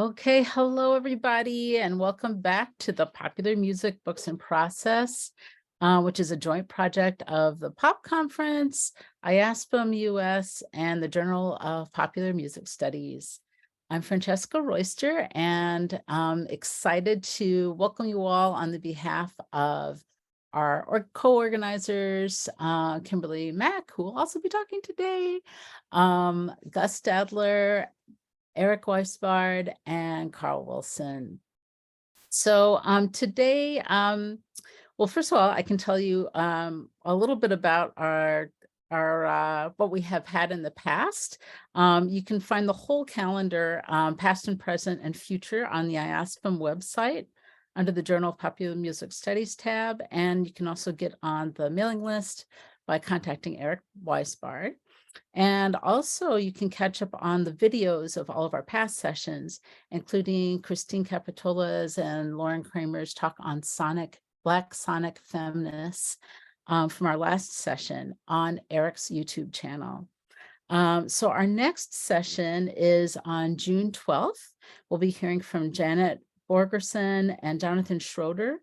Okay, hello everybody, and welcome back to the Popular Music Books in Process, which is a joint project of the Pop Conference, IASPM US, and the Journal of Popular Music Studies. I'm Francesca Royster, and I'm excited to welcome you all on the behalf of our co-organizers, Kimberly Mack, who will also be talking today, Gus Stadler, Eric Weisbard, and Carl Wilson. So today, well, first of all, I can tell you a little bit about our what we have had in the past. You can find the whole calendar, past and present and future, on the IASPM website under the Journal of Popular Music Studies tab, and you can also get on the mailing list by contacting Eric Weisbard. And also you can catch up on the videos of all of our past sessions, including Christine Capitola's and Lauren Kramer's talk on Black Sonic feminists from our last session on Eric's YouTube channel. So our next session is on June 12th. We'll be hearing from Janet Borgerson and Jonathan Schroeder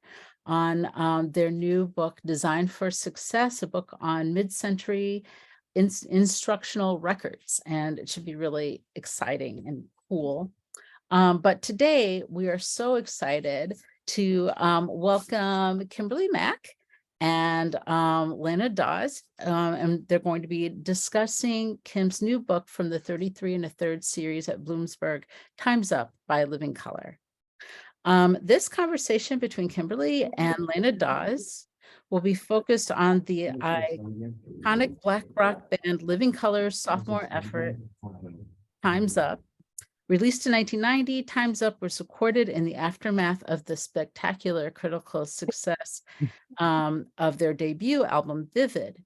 on their new book, Design for Success, a book on mid-century instructional records, and it should be really exciting and cool. But today we are so excited to welcome Kimberly Mack and Laina Dawes, and they're going to be discussing Kim's new book from the 33 1/3 series at Bloomsbury, Time's Up by Living Color. This conversation between Kimberly and Laina Dawes will be focused on the iconic Black rock band Living Color's sophomore effort, Time's Up. Released in 1990, Time's Up was recorded in the aftermath of the spectacular critical success of their debut album, Vivid.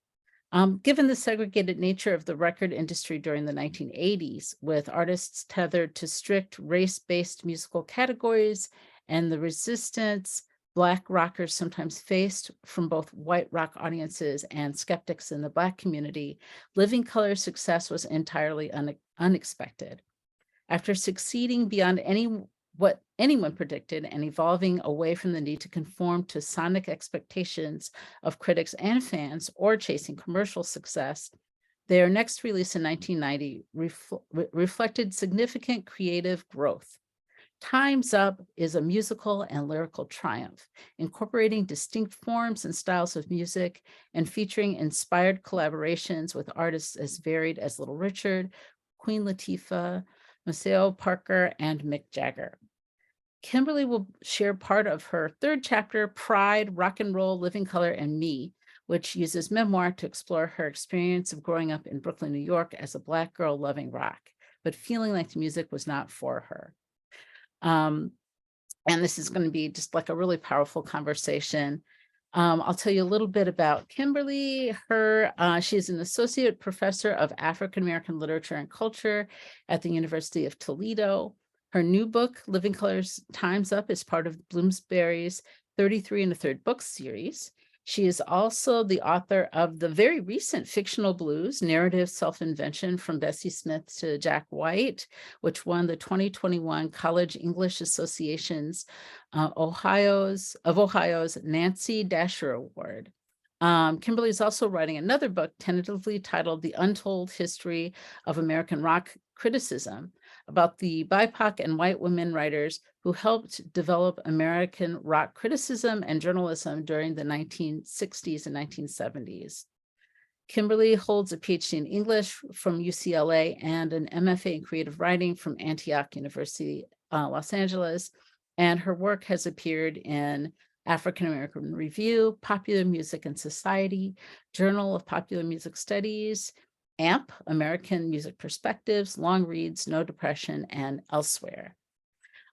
Given the segregated nature of the record industry during the 1980s, with artists tethered to strict race-based musical categories and the resistance Black rockers sometimes faced from both white rock audiences and skeptics in the Black community, Living Color's success was entirely unexpected. After succeeding beyond what anyone predicted and evolving away from the need to conform to sonic expectations of critics and fans or chasing commercial success, their next release in 1990 reflected significant creative growth. Time's Up is a musical and lyrical triumph, incorporating distinct forms and styles of music and featuring inspired collaborations with artists as varied as Little Richard, Queen Latifah, Maceo Parker, and Mick Jagger. Kimberly will share part of her third chapter, Pride, Rock and Roll, Living Color, and Me, which uses memoir to explore her experience of growing up in Brooklyn, New York as a Black girl loving rock, but feeling like the music was not for her. And this is going to be just like a really powerful conversation. I'll tell you a little bit about Kimberly. She's an associate professor of African American literature and culture at the University of Toledo. Her new book, Living Color's Time's Up, is part of Bloomsbury's 33 1/3 books series. She is also the author of the very recent fictional blues, Narrative Self-Invention from Bessie Smith to Jack White, which won the 2021 College English Association's Ohio's Nancy Dasher Award. Kimberly is also writing another book tentatively titled The Untold History of American Rock Criticism, about the BIPOC and white women writers who helped develop American rock criticism and journalism during the 1960s and 1970s. Kimberly holds a PhD in English from UCLA and an MFA in creative writing from Antioch University, Los Angeles, and her work has appeared in African American Review, Popular Music and Society, Journal of Popular Music Studies, AMP, American Music Perspectives, Long Reads, No Depression, and elsewhere.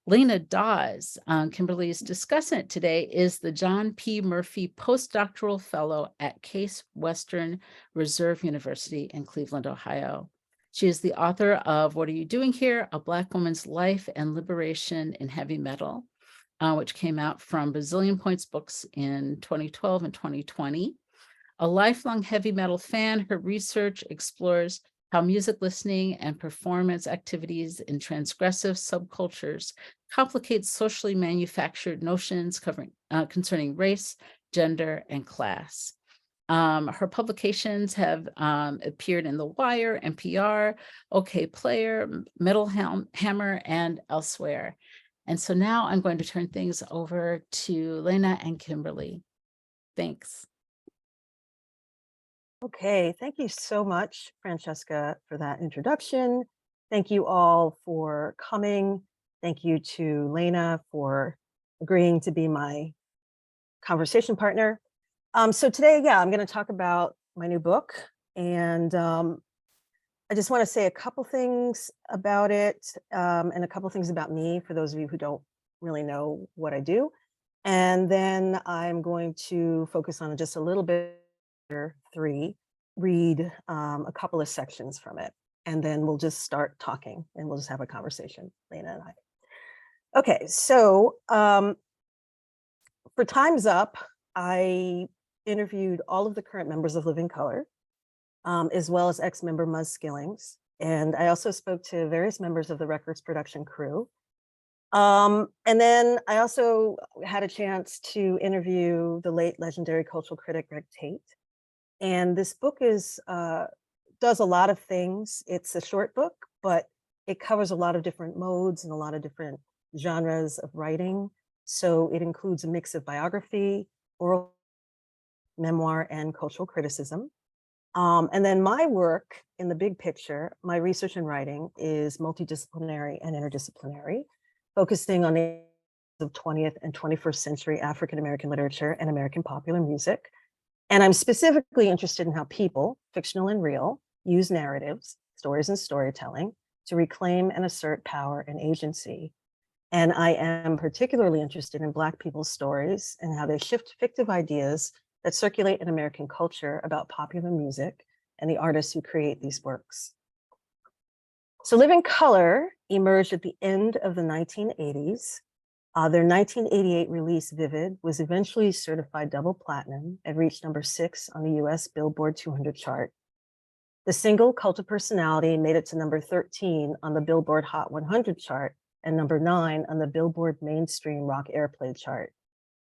Laina Dawes, Kimberly's discussant today, is the John P. Murphy Postdoctoral Fellow at Case Western Reserve University in Cleveland, Ohio. She is the author of What Are You Doing Here? A Black Woman's Life and Liberation in Heavy Metal, which came out from Bazillion Points Books in 2012 and 2020. A lifelong heavy metal fan, her research explores how music listening and performance activities in transgressive subcultures complicate socially manufactured notions concerning race, gender, and class. Her publications have appeared in The Wire, NPR, OK Player, Metal Hammer, and elsewhere. And so now I'm going to turn things over to Laina and Kimberly. Thanks. Okay, thank you so much, Francesca, for that introduction. Thank you all for coming. Thank you to Laina for agreeing to be my conversation partner. So today, I'm going to talk about my new book, and I just want to say a couple things about it, and a couple things about me for those of you who don't really know what I do. And then I'm going to focus on just a little bit 3, read a couple of sections from it, and then we'll just start talking and we'll just have a conversation, Laina and I. Okay, so for Time's Up, I interviewed all of the current members of Living Color, as well as ex-member Muzz Skillings, and I also spoke to various members of the record's production crew. And then I also had a chance to interview the late legendary cultural critic Greg Tate. And this book does a lot of things. It's a short book, but it covers a lot of different modes and a lot of different genres of writing. So it includes a mix of biography, oral, memoir, and cultural criticism. And then my work in the big picture, my research and writing is multidisciplinary and interdisciplinary, focusing on the 20th and 21st century African-American literature and American popular music. And I'm specifically interested in how people, fictional and real, use narratives, stories and storytelling to reclaim and assert power and agency. And I am particularly interested in Black people's stories and how they shift fictive ideas that circulate in American culture about popular music and the artists who create these works. So Living Color emerged at the end of the 1980s. Their 1988 release, Vivid, was eventually certified double platinum and reached number 6 on the US Billboard 200 chart. The single Cult of Personality made it to number 13 on the Billboard Hot 100 chart and number 9 on the Billboard Mainstream Rock Airplay chart.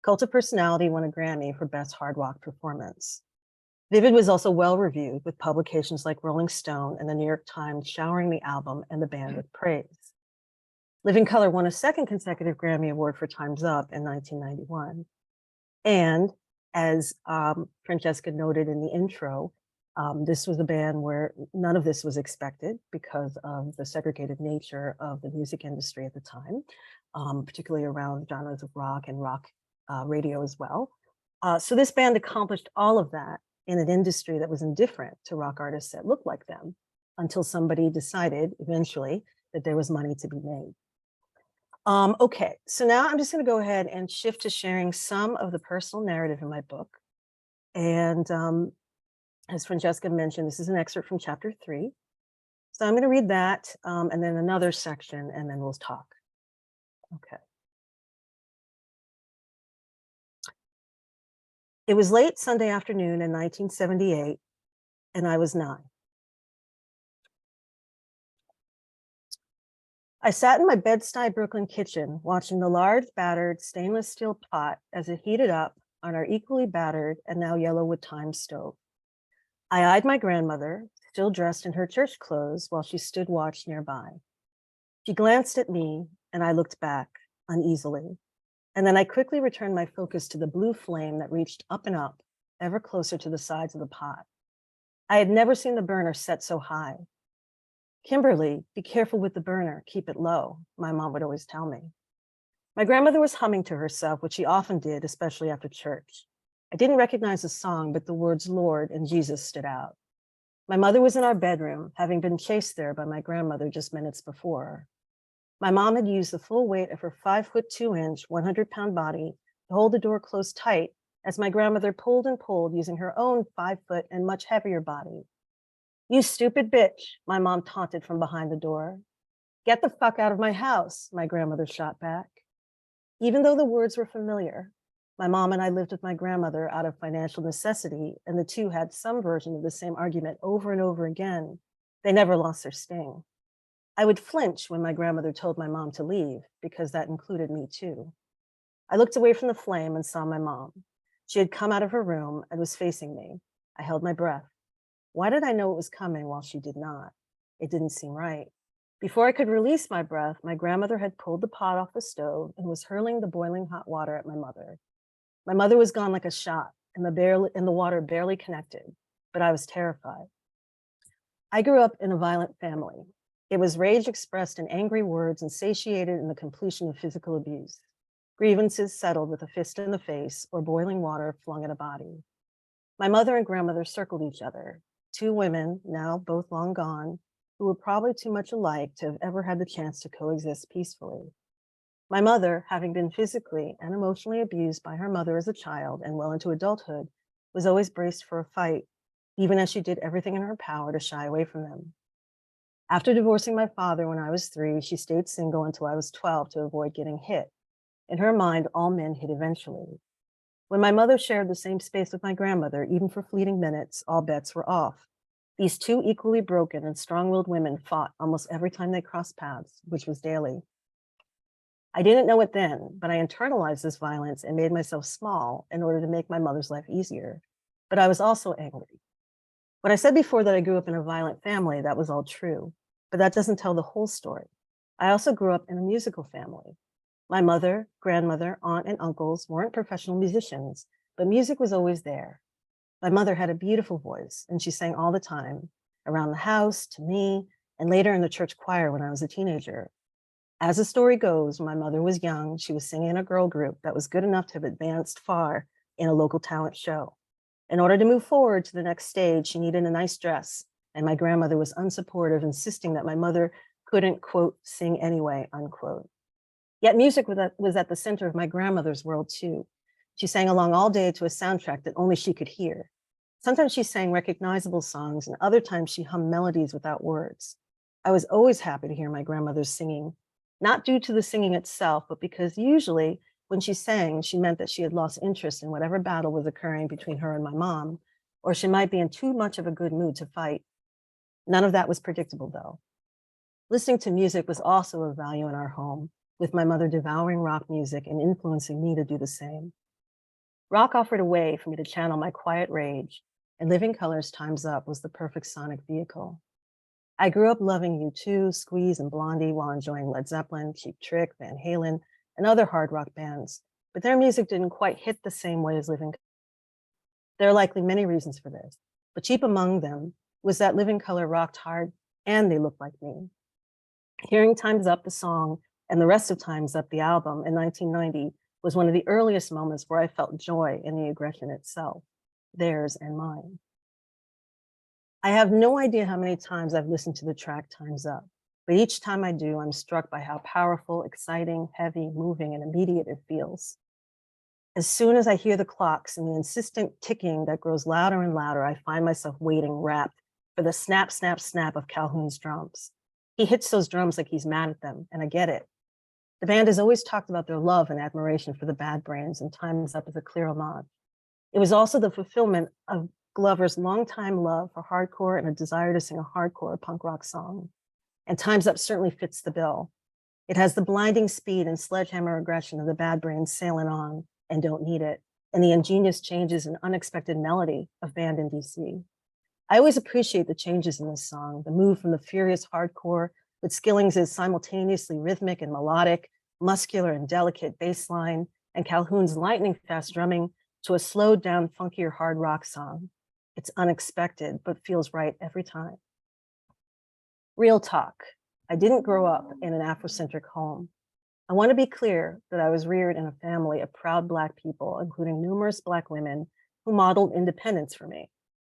Cult of Personality won a Grammy for Best Hard Rock Performance. Vivid was also well reviewed, with publications like Rolling Stone and the New York Times showering the album and the band with praise. Living Color won a second consecutive Grammy Award for Time's Up in 1991. And as Francesca noted in the intro, this was a band where none of this was expected because of the segregated nature of the music industry at the time, particularly around genres of rock and rock radio as well. So this band accomplished all of that in an industry that was indifferent to rock artists that looked like them, until somebody decided eventually that there was money to be made. Okay, so now I'm just going to go ahead and shift to sharing some of the personal narrative in my book. And as Francesca mentioned, this is an excerpt from chapter 3. So I'm going to read that and then another section, and then we'll talk. Okay. It was late Sunday afternoon in 1978, and I was 9. I sat in my Bed-Stuy Brooklyn kitchen, watching the large, battered stainless steel pot as it heated up on our equally battered and now yellow with time stove. I eyed my grandmother, still dressed in her church clothes, while she stood watch nearby. She glanced at me, and I looked back uneasily. And then I quickly returned my focus to the blue flame that reached up and up, ever closer to the sides of the pot. I had never seen the burner set so high. Kimberly, be careful with the burner, keep it low, my mom would always tell me. My grandmother was humming to herself, which she often did, especially after church. I didn't recognize the song, but the words Lord and Jesus stood out. My mother was in our bedroom, having been chased there by my grandmother just minutes before. My mom had used the full weight of her 5'2", 100-pound body to hold the door closed tight as my grandmother pulled and pulled using her own 5 foot and much heavier body. You stupid bitch, my mom taunted from behind the door. Get the fuck out of my house, my grandmother shot back. Even though the words were familiar, my mom and I lived with my grandmother out of financial necessity, and the two had some version of the same argument over and over again, They never lost their sting. I would flinch when my grandmother told my mom to leave, because that included me too. I looked away from the flame and saw my mom. She had come out of her room and was facing me. I held my breath. Why did I know it was coming while she did not? It didn't seem right. Before I could release my breath, my grandmother had pulled the pot off the stove and was hurling the boiling hot water at my mother. My mother was gone like a shot, and the water barely connected, but I was terrified. I grew up in a violent family. It was rage expressed in angry words and satiated in the completion of physical abuse. Grievances settled with a fist in the face or boiling water flung at a body. My mother and grandmother circled each other, two women, now both long gone, who were probably too much alike to have ever had the chance to coexist peacefully. My mother, having been physically and emotionally abused by her mother as a child and well into adulthood, was always braced for a fight, even as she did everything in her power to shy away from them. After divorcing my father when I was 3, she stayed single until I was 12 to avoid getting hit. In her mind, all men hit eventually. When my mother shared the same space with my grandmother, even for fleeting minutes, all bets were off. These two equally broken and strong-willed women fought almost every time they crossed paths, which was daily. I didn't know it then, but I internalized this violence and made myself small in order to make my mother's life easier. But I was also angry. When I said before that I grew up in a violent family, that was all true, but that doesn't tell the whole story. I also grew up in a musical family. My mother, grandmother, aunt, and uncles weren't professional musicians, but music was always there. My mother had a beautiful voice, and she sang all the time, around the house, to me, and later in the church choir when I was a teenager. As the story goes, when my mother was young, she was singing in a girl group that was good enough to have advanced far in a local talent show. In order to move forward to the next stage, she needed a nice dress, and my grandmother was unsupportive, insisting that my mother couldn't, quote, sing anyway, unquote. Yet music was at the center of my grandmother's world too. She sang along all day to a soundtrack that only she could hear. Sometimes she sang recognizable songs, and other times she hummed melodies without words. I was always happy to hear my grandmother singing, not due to the singing itself, but because usually when she sang, she meant that she had lost interest in whatever battle was occurring between her and my mom, or she might be in too much of a good mood to fight. None of that was predictable, though. Listening to music was also of value in our home, with my mother devouring rock music and influencing me to do the same. Rock offered a way for me to channel my quiet rage, and Living Color's Time's Up was the perfect sonic vehicle. I grew up loving U2, Squeeze, and Blondie while enjoying Led Zeppelin, Cheap Trick, Van Halen, and other hard rock bands, but their music didn't quite hit the same way as Living Color. There are likely many reasons for this, but chief among them was that Living Color rocked hard and they looked like me. Hearing Time's Up, the song, and the rest of Time's Up, the album, in 1990 was one of the earliest moments where I felt joy in the aggression itself, theirs and mine. I have no idea how many times I've listened to the track Time's Up, but each time I do, I'm struck by how powerful, exciting, heavy, moving, and immediate it feels. As soon as I hear the clocks and the insistent ticking that grows louder and louder, I find myself waiting, rapt, for the snap, snap, snap of Calhoun's drums. He hits those drums like he's mad at them, and I get it. The band has always talked about their love and admiration for the Bad Brains, and Time's Up is a clear homage. It was also the fulfillment of Glover's longtime love for hardcore and a desire to sing a hardcore punk rock song. And Time's Up certainly fits the bill. It has the blinding speed and sledgehammer aggression of the Bad Brains sailing on and Don't Need It, and the ingenious changes and unexpected melody of Band in DC. I always appreciate the changes in this song, the move from the furious hardcore with Skillings' simultaneously rhythmic and melodic, muscular and delicate bass line, and Calhoun's lightning fast drumming to a slowed down, funkier hard rock song. It's unexpected, but feels right every time. Real talk. I didn't grow up in an Afrocentric home. I want to be clear that I was reared in a family of proud Black people, including numerous Black women who modeled independence for me.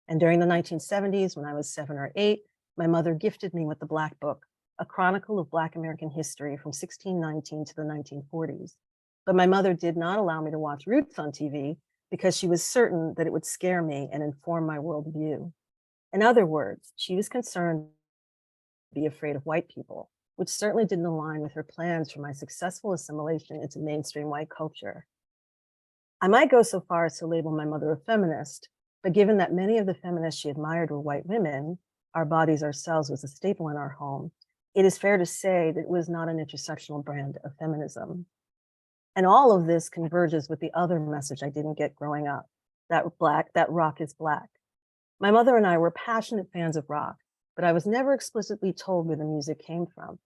And during the 1970s, when I was 7 or 8, my mother gifted me with the Black Book, a chronicle of Black American history from 1619 to the 1940s. But my mother did not allow me to watch Roots on TV because she was certain that it would scare me and inform my worldview. In other words, she was concerned to be afraid of white people, which certainly didn't align with her plans for my successful assimilation into mainstream white culture. I might go so far as to label my mother a feminist, but given that many of the feminists she admired were white women, our bodies, ourselves was a staple in our home, it is fair to say that it was not an intersectional brand of feminism. And all of this converges with the other message I didn't get growing up, that rock is Black. My mother and I were passionate fans of rock, but I was never explicitly told where the music came from.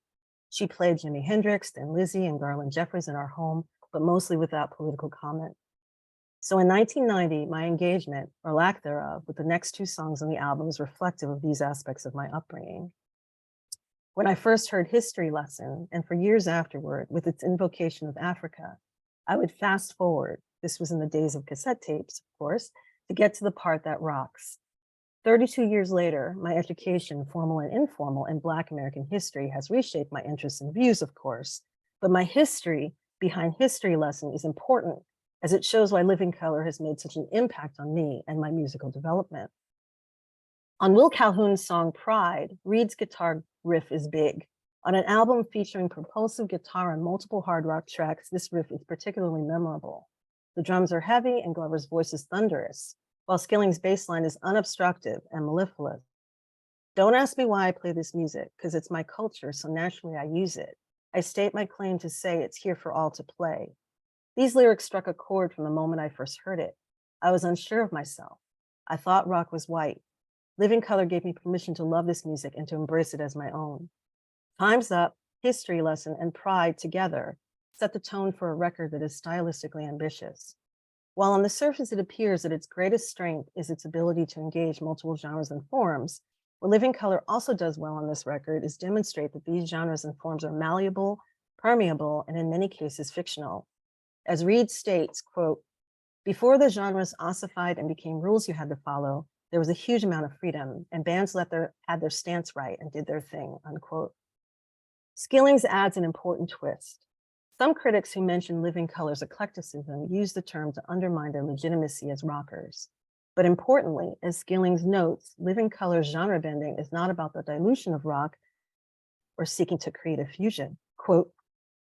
She played Jimi Hendrix, Thin Lizzy, and Garland Jeffries in our home, but mostly without political comment. So in 1990, my engagement, or lack thereof, with the next two songs on the album is reflective of these aspects of my upbringing. When I first heard History Lesson, and for years afterward, with its invocation of Africa, I would fast forward, this was in the days of cassette tapes, of course, to get to the part that rocks. 32 years later, my education, formal and informal, in Black American history has reshaped my interests and views, of course, but my history behind History Lesson is important as it shows why Living Color has made such an impact on me and my musical development. On Will Calhoun's song Pride, Reed's guitar riff is big. On an album featuring propulsive guitar and multiple hard rock tracks, this riff is particularly memorable. The drums are heavy and Glover's voice is thunderous, while Skilling's bass line is unobstructive and mellifluous. Don't ask me why I play this music, because it's my culture, so naturally I use it. I state my claim to say it's here for all to play. These lyrics struck a chord from the moment I first heard it. I was unsure of myself. I thought rock was white. Living Color gave me permission to love this music and to embrace it as my own. Time's Up, History Lesson, and Pride together set the tone for a record that is stylistically ambitious. While on the surface it appears that its greatest strength is its ability to engage multiple genres and forms, what Living Color also does well on this record is demonstrate that these genres and forms are malleable, permeable, and in many cases fictional. As Reed states, quote, "Before the genres ossified and became rules you had to follow, there was a huge amount of freedom, and bands had their stance right and did their thing," unquote. Skilling's adds an important twist. Some critics who mention Living Color's eclecticism use the term to undermine their legitimacy as rockers. But importantly, as Skilling's notes, Living Color's genre bending is not about the dilution of rock or seeking to create a fusion. Quote,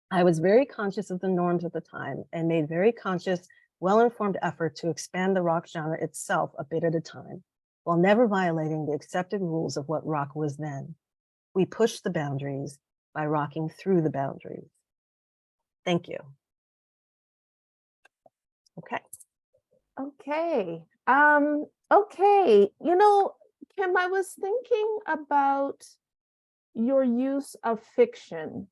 "I was very conscious of the norms at the time and made very conscious, well-informed effort to expand the rock genre itself a bit at a time, while never violating the accepted rules of what rock was then. We pushed the boundaries by rocking through the boundaries." Thank you. Okay. Okay. Okay. You know, Kim, I was thinking about your use of fiction.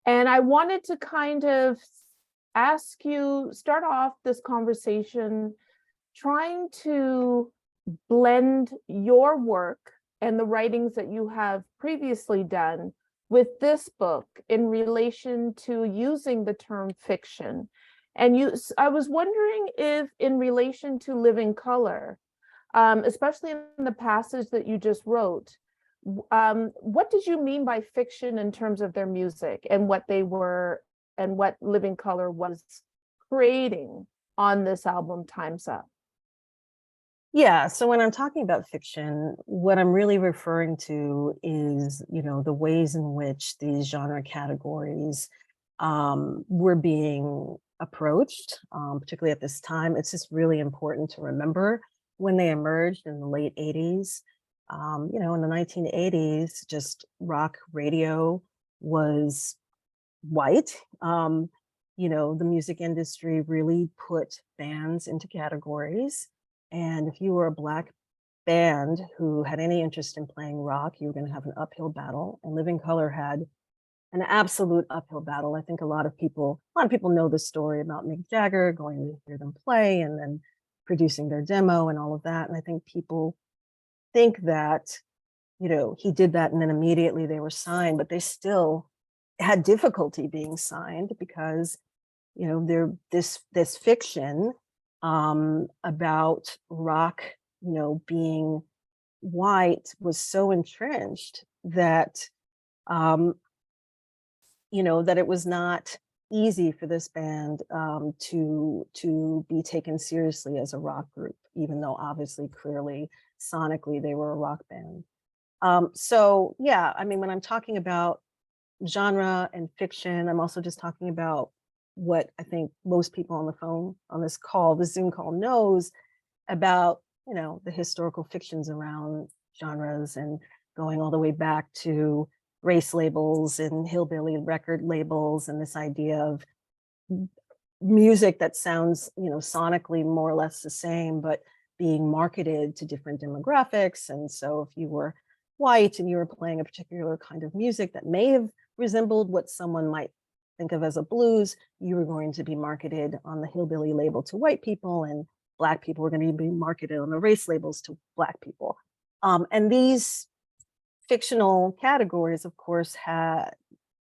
And I wanted to kind of ask you, start off this conversation trying to blend your work and the writings that you have previously done with this book in relation to using the term fiction. And I was wondering if in relation to Living Color, especially in the passage that you just wrote, what did you mean by fiction in terms of their music and what they were and what Living Color was creating on this album, Time's Up? Yeah, so when I'm talking about fiction, what I'm really referring to is, the ways in which these genre categories were being approached, particularly at this time. It's just really important to remember when they emerged in the late 80s. In the 1980s, just rock radio was white. The music industry really put bands into categories. And if you were a Black band who had any interest in playing rock, you were going to have an uphill battle. And Living Color had an absolute uphill battle. I think a lot of people know the story about Mick Jagger going to hear them play and then producing their demo and all of that. And I think people think that, he did that and then immediately they were signed, but they still had difficulty being signed because, this fiction about rock, being white was so entrenched that, that it was not easy for this band to be taken seriously as a rock group, even though obviously, clearly, sonically, they were a rock band. So yeah, when I'm talking about genre and fiction, I'm also just talking about what I think most people on the phone on this call, the Zoom call, knows about, the historical fictions around genres and going all the way back to race labels and hillbilly record labels and this idea of music that sounds, sonically more or less the same, but being marketed to different demographics. And so if you were white and you were playing a particular kind of music that may have resembled what someone might think of as a blues, you were going to be marketed on the hillbilly label to white people, and Black people were going to be marketed on the race labels to Black people. And these fictional categories, of course,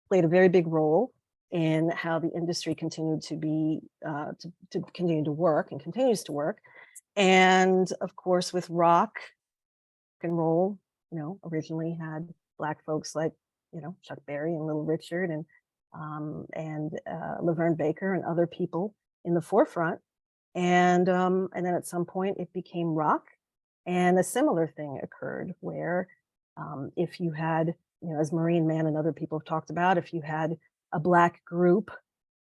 played a very big role in how the industry continued to be to continue to work and continues to work. And of course, with rock and roll, originally had Black folks like Chuck Berry and Little Richard and Laverne Baker and other people in the forefront. And then at some point it became rock, and a similar thing occurred where if you had, as Marine Man and other people have talked about, if you had a Black group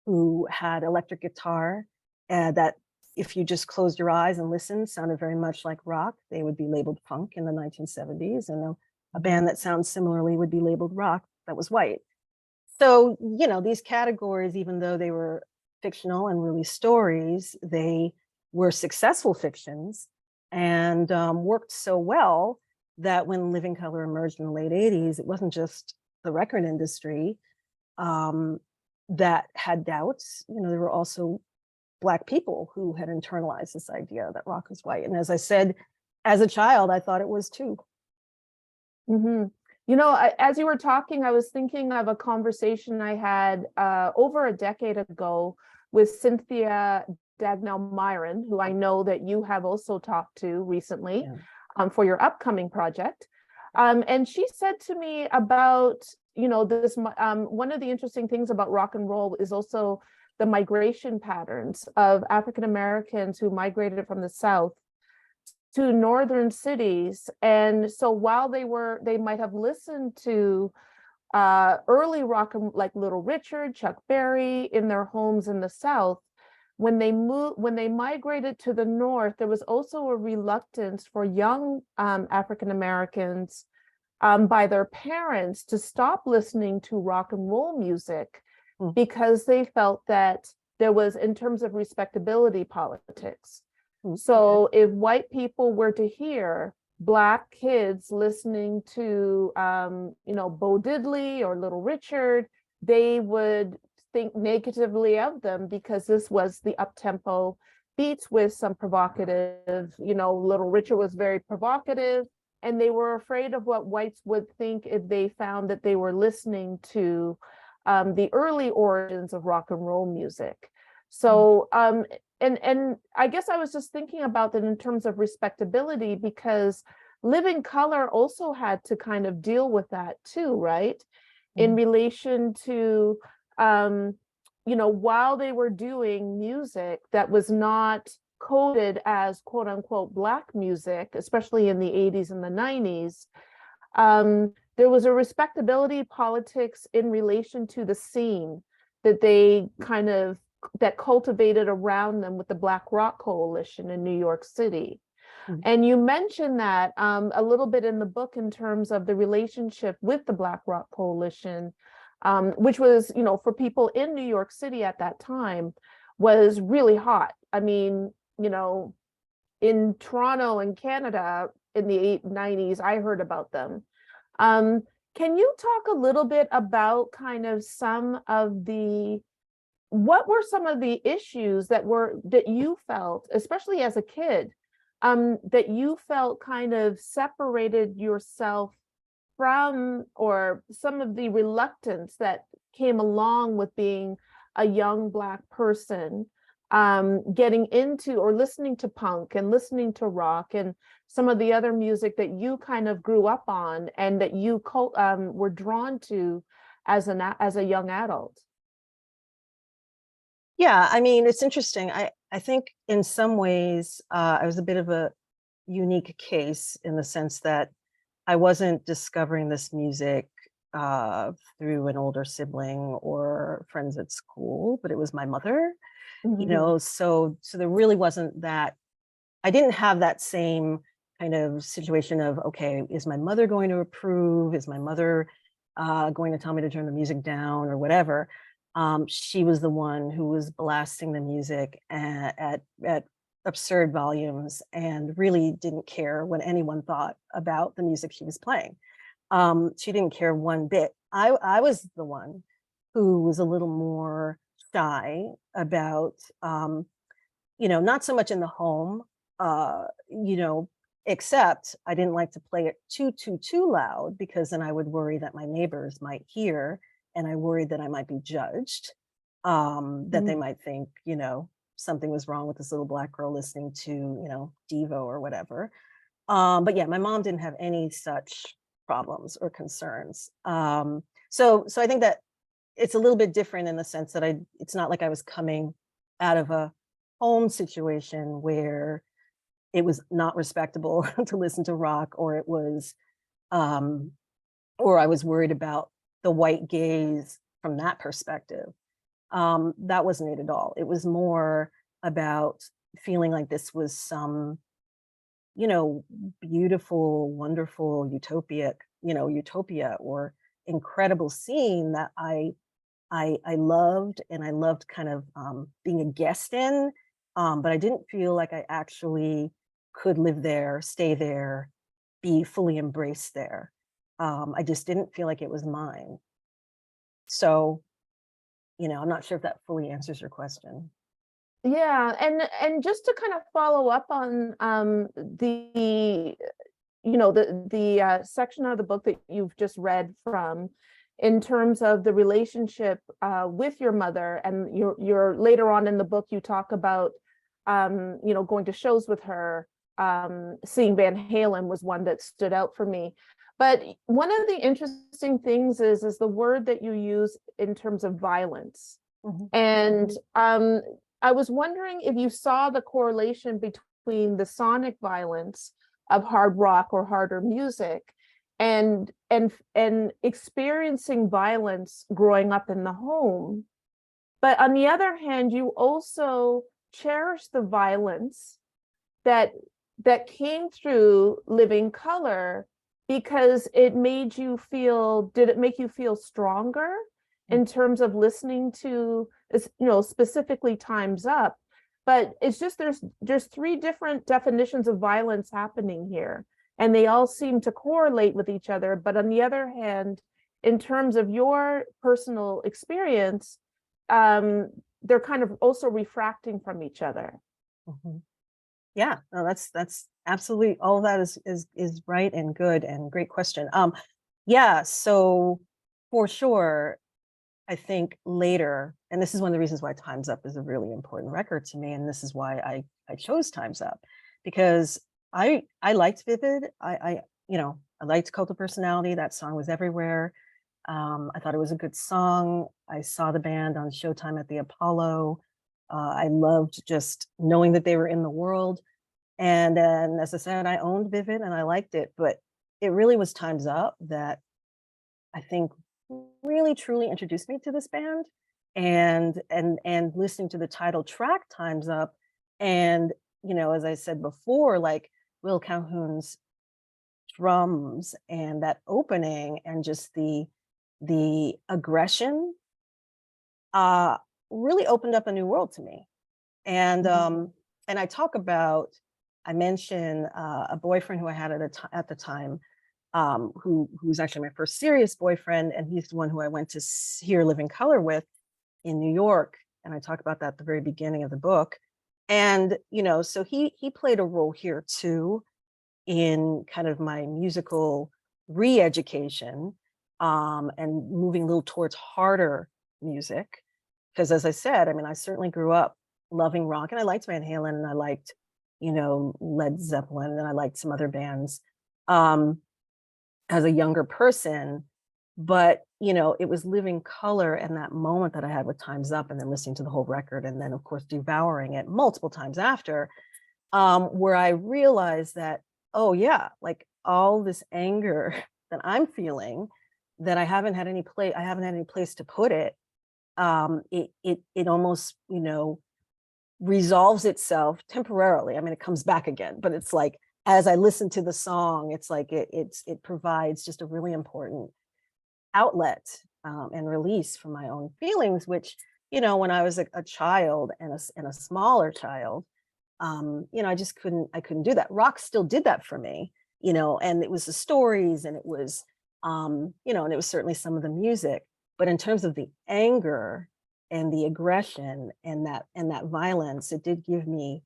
who had electric guitar that if you just closed your eyes and listened sounded very much like rock, they would be labeled funk in the 1970s. And a band that sounds similarly would be labeled rock that was white. So, these categories, even though they were fictional and really stories, they were successful fictions and worked so well that when Living Color emerged in the late 80s, it wasn't just the record industry that had doubts. There were also Black people who had internalized this idea that rock was white. And as I said, as a child, I thought it was too. Mm-hmm. As you were talking, I was thinking of a conversation I had over a decade ago with Cynthia Dagnell Myron, who I know that you have also talked to recently for your upcoming project. And she said to me about, this, one of the interesting things about rock and roll is also the migration patterns of African Americans who migrated from the South to northern cities. And so while they might have listened to early rock like Little Richard, Chuck Berry in their homes in the South, when they migrated to the North, there was also a reluctance for young African Americans by their parents to stop listening to rock and roll music because they felt that there was, in terms of respectability politics. So if white people were to hear Black kids listening to, Bo Diddley or Little Richard, they would think negatively of them because this was the up-tempo beats with some provocative, Little Richard was very provocative, and they were afraid of what whites would think if they found that they were listening to the early origins of rock and roll music. So, and I guess I was just thinking about that in terms of respectability, because Living Color also had to kind of deal with that too, right? In relation to, while they were doing music that was not coded as quote unquote Black music, especially in the 80s and the 90s, there was a respectability politics in relation to the scene that they that cultivated around them with the Black Rock Coalition in New York City. And you mentioned that a little bit in the book in terms of the relationship with the Black Rock Coalition, which was, for people in New York City at that time, was really hot. I mean, in Toronto and Canada in the 90s, I heard about them. Can you talk a little bit about kind of what were some of the issues that you felt, especially as a kid, that you felt kind of separated yourself from, or some of the reluctance that came along with being a young Black person, getting into or listening to punk and listening to rock and some of the other music that you kind of grew up on and that you were drawn to as a young adult? Yeah, I mean, it's interesting. I think in some ways I was a bit of a unique case in the sense that I wasn't discovering this music through an older sibling or friends at school, but it was my mother, so there really wasn't that. I didn't have that same kind of situation of, okay, is my mother going to approve? Is my mother going to tell me to turn the music down or whatever? She was the one who was blasting the music at absurd volumes and really didn't care what anyone thought about the music she was playing. She didn't care one bit. I was the one who was a little more shy about, not so much in the home, except I didn't like to play it too loud, because then I would worry that my neighbors might hear, and I worried that I might be judged, that they might think, something was wrong with this little Black girl listening to, Devo or whatever. But yeah, my mom didn't have any such problems or concerns. So I think that it's a little bit different in the sense that it's not like I was coming out of a home situation where it was not respectable to listen to rock, or it was, or I was worried about the white gaze from that perspective. That wasn't it at all. It was more about feeling like this was some, beautiful, wonderful, utopia or incredible scene that I loved, and I loved kind of being a guest in, but I didn't feel like I actually could live there, stay there, be fully embraced there. I just didn't feel like it was mine. So, I'm not sure if that fully answers your question. Yeah, and just to kind of follow up on the section of the book that you've just read from, in terms of the relationship with your mother, and your later on in the book you talk about going to shows with her. Seeing Van Halen was one that stood out for me. But one of the interesting things is the word that you use in terms of violence. And I was wondering if you saw the correlation between the sonic violence of hard rock or harder music and experiencing violence growing up in the home. But on the other hand, you also cherish the violence that came through Living Color, because it made you feel, did it make you feel stronger in terms of listening to, specifically Time's Up? But it's just, there's three different definitions of violence happening here, and they all seem to correlate with each other. But on the other hand, in terms of your personal experience, they're kind of also refracting from each other. Yeah, no, that's absolutely, all of that is right and good and great question. Yeah, so for sure, I think later, and this is one of the reasons why Time's Up is a really important record to me, and this is why I chose Time's Up, because I liked Vivid. I liked Cult of Personality. That song was everywhere. I thought it was a good song. I saw the band on Showtime at the Apollo. I loved just knowing that they were in the world. And then, as I said, I owned Vivid and I liked it, but it really was Time's Up that I think really truly introduced me to this band, and listening to the title track Time's Up. And, as I said before, like Will Calhoun's drums and that opening and just the aggression really opened up a new world to me. And and I mention a boyfriend who I had at the time, who was actually my first serious boyfriend, and he's the one who I went to hear Living Color with in New York, and I talk about that at the very beginning of the book. And so he played a role here too in kind of my musical re-education, and moving a little towards harder music. Because as I said, I mean, I certainly grew up loving rock, and I liked Van Halen, and I liked, Led Zeppelin, and I liked some other bands as a younger person. But, it was Living Color and that moment that I had with Time's Up, and then listening to the whole record, and then of course devouring it multiple times after, where I realized that, oh yeah, like all this anger that I'm feeling, that I haven't had any place to put it. It almost, resolves itself temporarily. I mean, it comes back again, but it's like as I listen to the song, it's like it provides just a really important outlet and release from my own feelings, which, you know, when I was a child and a smaller child, you know, I couldn't do that. Rock still did that for me, you know, and it was the stories and it was, you know, and it was certainly some of the music, but in terms of the anger and the aggression and that violence, it did give me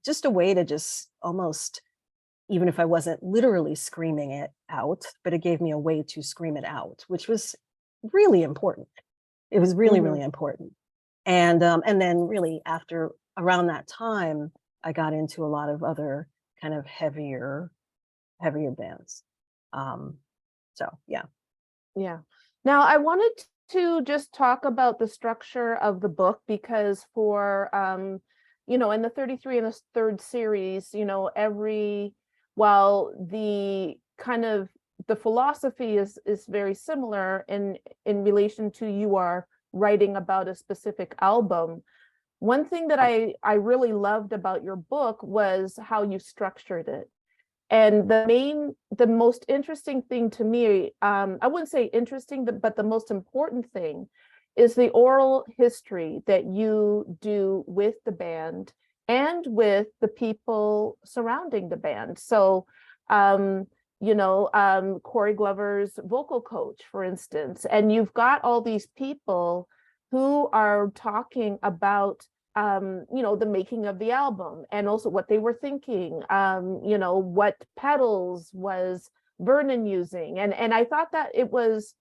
just a way to just almost, even if I wasn't literally screaming it out, but it gave me a way to scream it out, which was really important. It was really, really important. And then really after around that time, I got into a lot of other kind of heavier bands. So yeah. Yeah. Now I wanted to just talk about the structure of the book, because for you know, in the 33 and the third series, you know, while the kind of the philosophy is very similar in relation to you are writing about a specific album. One thing that I really loved about your book was how you structured it. And the most interesting thing to me, I wouldn't say interesting, but the most important thing is the oral history that you do with the band and with the people surrounding the band. So, you know, Corey Glover's vocal coach, for instance, and you've got all these people who are talking about you know, the making of the album and also what they were thinking, you know, what pedals was Vernon using. And I thought that it was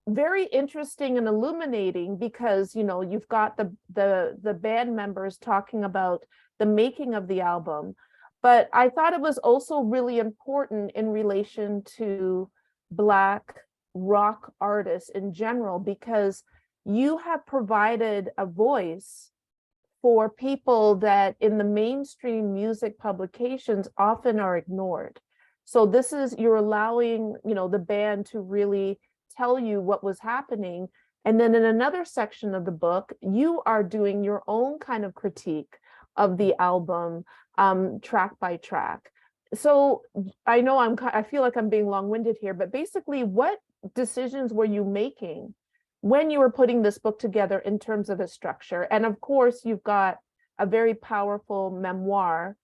very interesting and illuminating because, you know, you've got the band members talking about the making of the album. But I thought it was also really important in relation to Black rock artists in general, because you have provided a voice for people that in the mainstream music publications often are ignored. So this is, you're allowing, you know, the band to really tell you what was happening. And then in another section of the book, you are doing your own kind of critique of the album, track by track. So I know I feel like I'm being long-winded here, but basically what decisions were you making when you were putting this book together in terms of its structure? And of course, you've got a very powerful memoir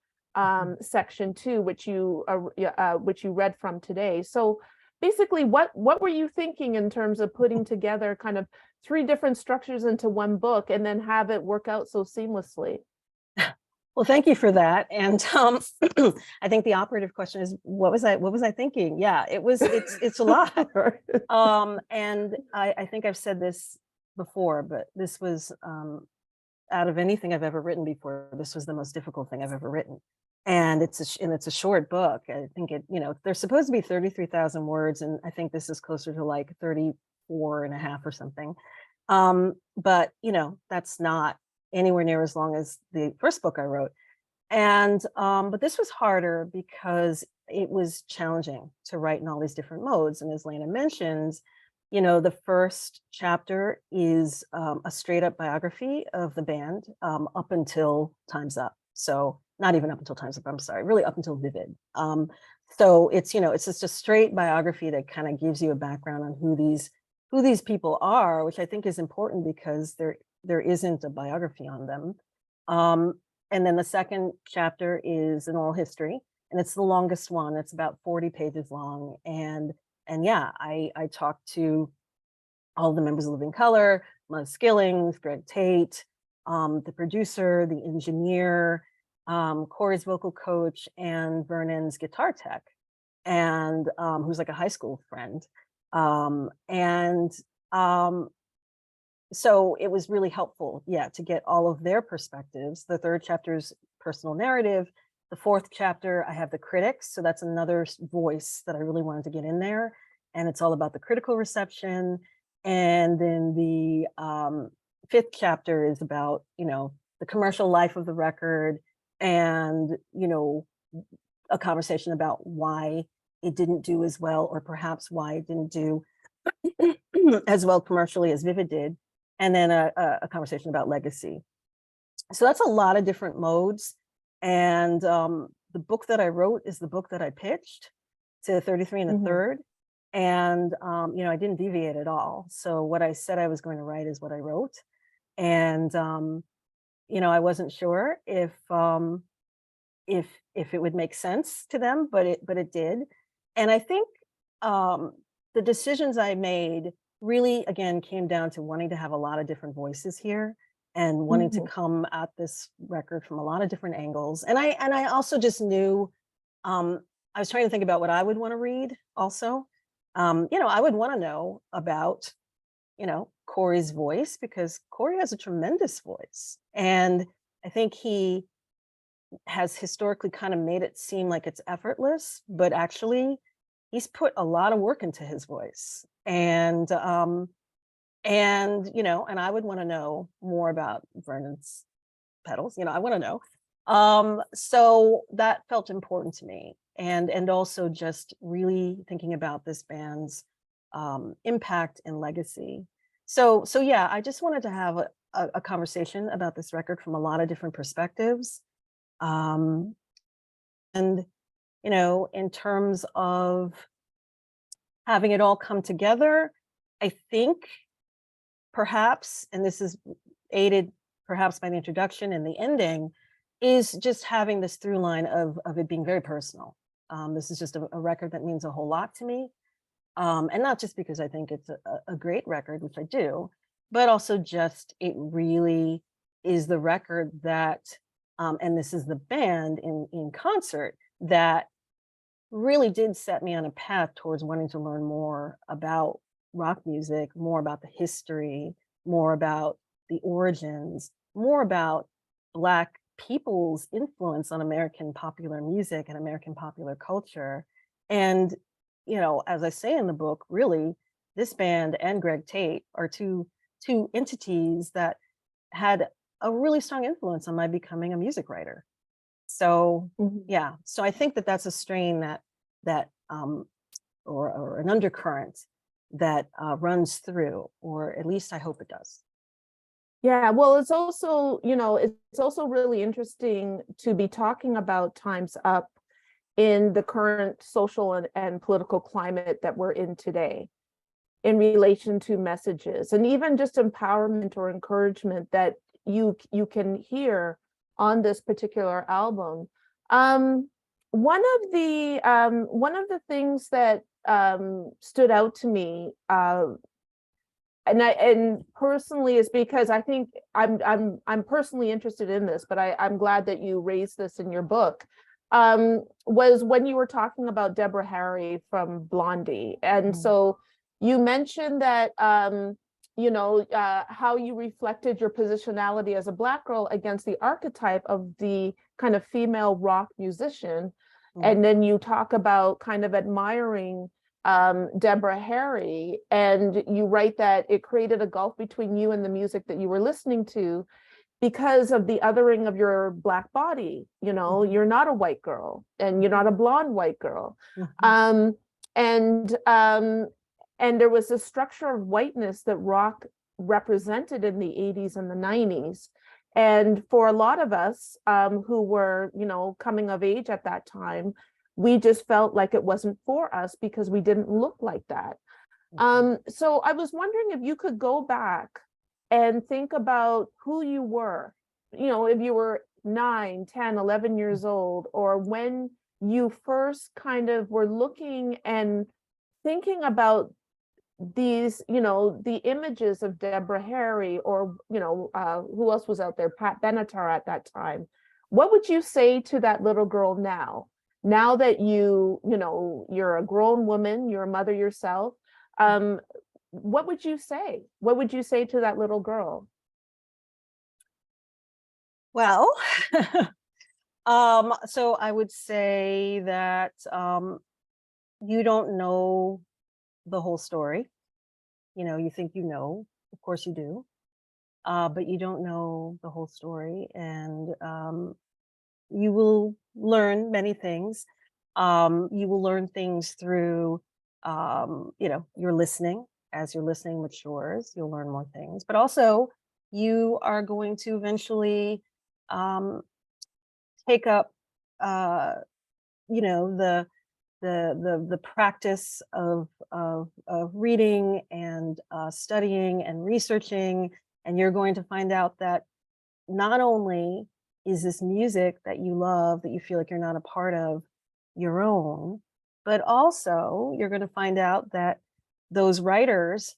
section too, which you read from today. So basically, what were you thinking in terms of putting together kind of 3 different structures into one book and then have it work out so seamlessly? Well, thank you for that. And I think the operative question is, what was I thinking? Yeah, it's a lot. And I think I've said this before, but this was out of anything I've ever written before, this was the most difficult thing I've ever written. And it's a short book. I think you know, there's supposed to be 33,000 words, and I think this is closer to like 34 and a half or something. But you know, that's not anywhere near as long as the first book I wrote. And but this was harder because it was challenging to write in all these different modes. And as Laina mentions, you know, the first chapter is a straight up biography of the band up until Time's Up. So not even up until Time's Up, I'm sorry, really up until Vivid. So it's, you know, it's just a straight biography that kind of gives you a background on who these people are, which I think is important because there isn't a biography on them. And then the second chapter is an oral history, and it's the longest one. It's about 40 pages long. And yeah, I talked to all the members of Living Color, Muzz Skillings, Greg Tate, the producer, the engineer, Corey's vocal coach, and Vernon's guitar tech, and who's like a high school friend. So it was really helpful, yeah, to get all of their perspectives. The third chapter's personal narrative. The fourth chapter, I have the critics. So that's another voice that I really wanted to get in there. And it's all about the critical reception. And then the fifth chapter is about, you know, the commercial life of the record and, you know, a conversation about why it didn't do as well, or perhaps why it didn't do as well commercially as Vivid did. And then a conversation about legacy. So that's a lot of different modes. And the the book that I wrote is the book that I pitched to 33 and a third. And, you know, I didn't deviate at all. So what I said I was going to write is what I wrote. And, you know, I wasn't sure if it would make sense to them, but it did. And I think the decisions I made really, again, came down to wanting to have a lot of different voices here and wanting to come at this record from a lot of different angles. And I also just knew, I was trying to think about what I would want to read also. You know, I would want to know about, you know, Corey's voice, because Corey has a tremendous voice. And I think he has historically kind of made it seem like it's effortless, but actually he's put a lot of work into his voice. And you know, and I would want to know more about Vernon's pedals, you know, I want to know. So that felt important to me. And also just really thinking about this band's impact and legacy. So yeah, I just wanted to have a conversation about this record from a lot of different perspectives. And, you know, in terms of having it all come together, I think perhaps, and this is aided perhaps by the introduction and the ending, is just having this through line of it being very personal. This is just a record that means a whole lot to me. And not just because I think it's a great record, which I do, but also just it really is the record that, and this is the band in concert that really did set me on a path towards wanting to learn more about rock music, more about the history, more about the origins, more about Black people's influence on American popular music and American popular culture. And, you know, as I say in the book, really, this band and Greg Tate are two entities that had a really strong influence on my becoming a music writer. So yeah, so I think that that's a strain that or an undercurrent that runs through, or at least I hope it does. Yeah, well, it's also, you know, it's also really interesting to be talking about Time's Up in the current social and political climate that we're in today, in relation to messages and even just empowerment or encouragement that you can hear on this particular album. One of the things that stood out to me, and personally, is because I think I'm personally interested in this, but I'm glad that you raised this in your book. Was when you were talking about Deborah Harry from Blondie, and so you mentioned that you know, how you reflected your positionality as a Black girl against the archetype of the kind of female rock musician, and then you talk about kind of admiring Deborah Harry, and you write that it created a gulf between you and the music that you were listening to because of the othering of your Black body. You know, you're not a white girl, and you're not a blonde white girl. And there was a structure of whiteness that rock represented in the 80s and the 90s. And for a lot of us who were, you know, coming of age at that time, we just felt like it wasn't for us because we didn't look like that. So I was wondering if you could go back and think about who you were, you know, if you were 9, 10, 11 years old, or when you first kind of were looking and thinking about these, you know, the images of Deborah Harry, or, you know, who else was out there, Pat Benatar at that time. What would you say to that little girl now? Now that you know, you're a grown woman, you're a mother yourself, what would you say? What would you say to that little girl? Well, so I would say that you don't know the whole story. You know, you think you know, of course you do, but you don't know the whole story, and you will learn many things. You will learn things through, you know, your listening. As your listening matures, you'll learn more things, but also you are going to eventually take up you know, the practice of reading and studying and researching, and you're going to find out that not only is this music that you love, that you feel like you're not a part of, your own, but also you're going to find out that those writers,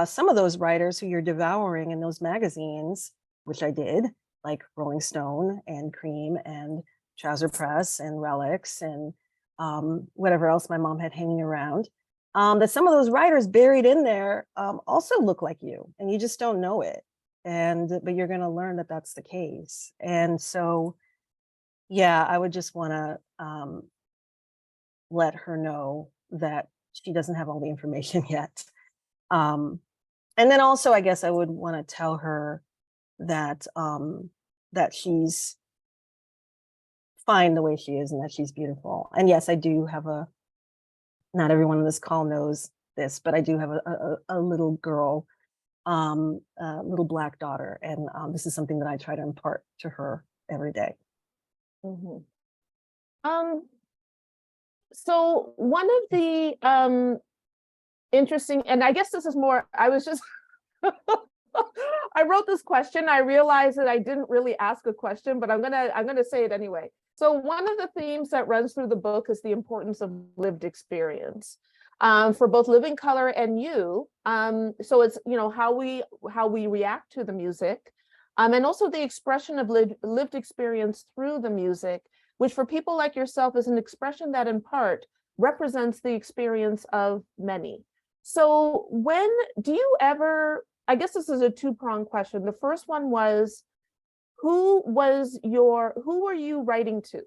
some of those writers who you're devouring in those magazines, which I did, like Rolling Stone and Cream and Trouser Press and Relics and whatever else my mom had hanging around, that some of those writers buried in there also look like you, and you just don't know it. But you're going to learn that that's the case. And so, yeah, I would just want to let her know that she doesn't have all the information yet. And then also, I guess I would want to tell her that that she's fine the way she is and that she's beautiful. And yes, I do have not everyone on this call knows this, but I do have a little girl, a little Black daughter. And this is something that I try to impart to her every day. Mhm. So one of the interesting, and I guess this is more, I was just, I wrote this question. I realized that I didn't really ask a question, but I'm gonna say it anyway. So one of the themes that runs through the book is the importance of lived experience for both Living Color and you. So it's, you know, how we react to the music, and also the expression of lived experience through the music, which for people like yourself is an expression that in part represents the experience of many. So when do you ever, I guess this is a two-pronged question. The first one was, who were you writing to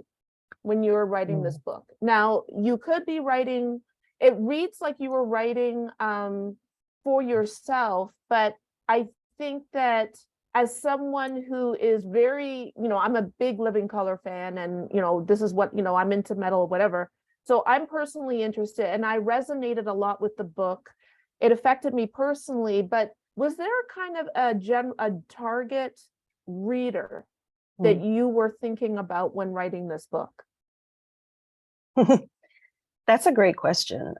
when you were writing this book? Now, you could be writing, it reads like you were writing for yourself, but I think that as someone who is very, you know, I'm a big Living Color fan, and, you know, this is what, you know, I'm into metal, whatever. So I'm personally interested, and I resonated a lot with the book. It affected me personally, but was there kind of a target reader that you were thinking about when writing this book? That's a great question.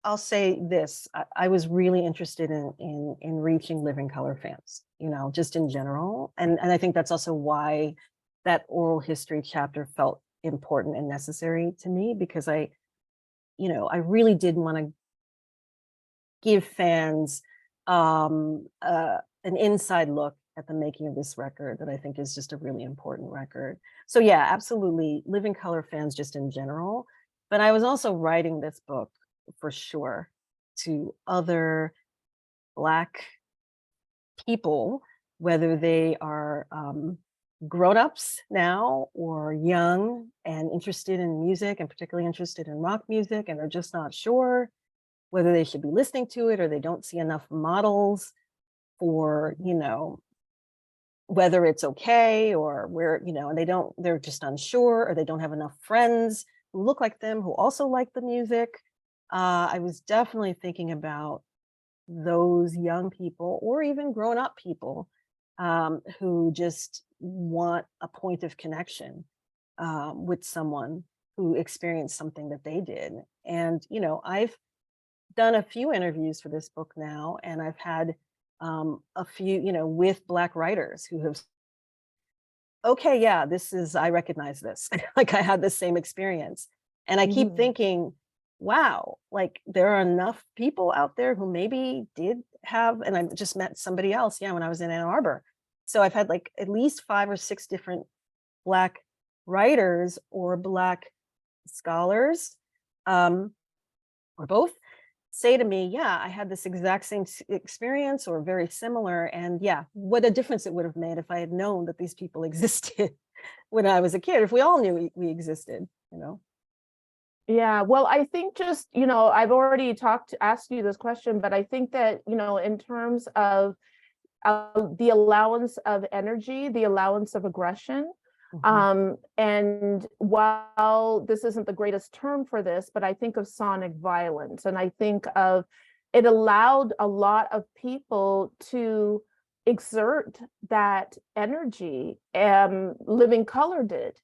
I'll say this. I was really interested in reaching Living Color fans, you know, just in general. And I think that's also why that oral history chapter felt important and necessary to me, because I really did want to give fans an inside look at the making of this record that I think is just a really important record. So yeah, absolutely, Living Color fans just in general. But I was also writing this book for sure to other Black people, whether they are grown-ups now or young and interested in music, and particularly interested in rock music, and they're just not sure whether they should be listening to it, or they don't see enough models for, you know, whether it's okay, or where, you know, and they're just unsure, or they don't have enough friends who look like them who also like the music. I was definitely thinking about those young people, or even grown-up people, who just want a point of connection with someone who experienced something that they did. And, you know, I've done a few interviews for this book now, and I've had a few, you know, with Black writers who have, okay, yeah, I recognize this. Like, I had the same experience. And I keep thinking, wow, like, there are enough people out there who maybe did have, and I just met somebody else, yeah, when I was in Ann Arbor. So I've had like at least 5 or 6 different Black writers or Black scholars, or both, say to me, yeah, I had this exact same experience or very similar. And yeah, what a difference it would have made if I had known that these people existed when I was a kid, if we all knew we existed, you know? Yeah, well, I think just, you know, I've already asked you this question, but I think that, you know, in terms of the allowance of energy, the allowance of aggression, and while this isn't the greatest term for this, but I think of sonic violence, and I think of it allowed a lot of people to exert that energy. Living Color did,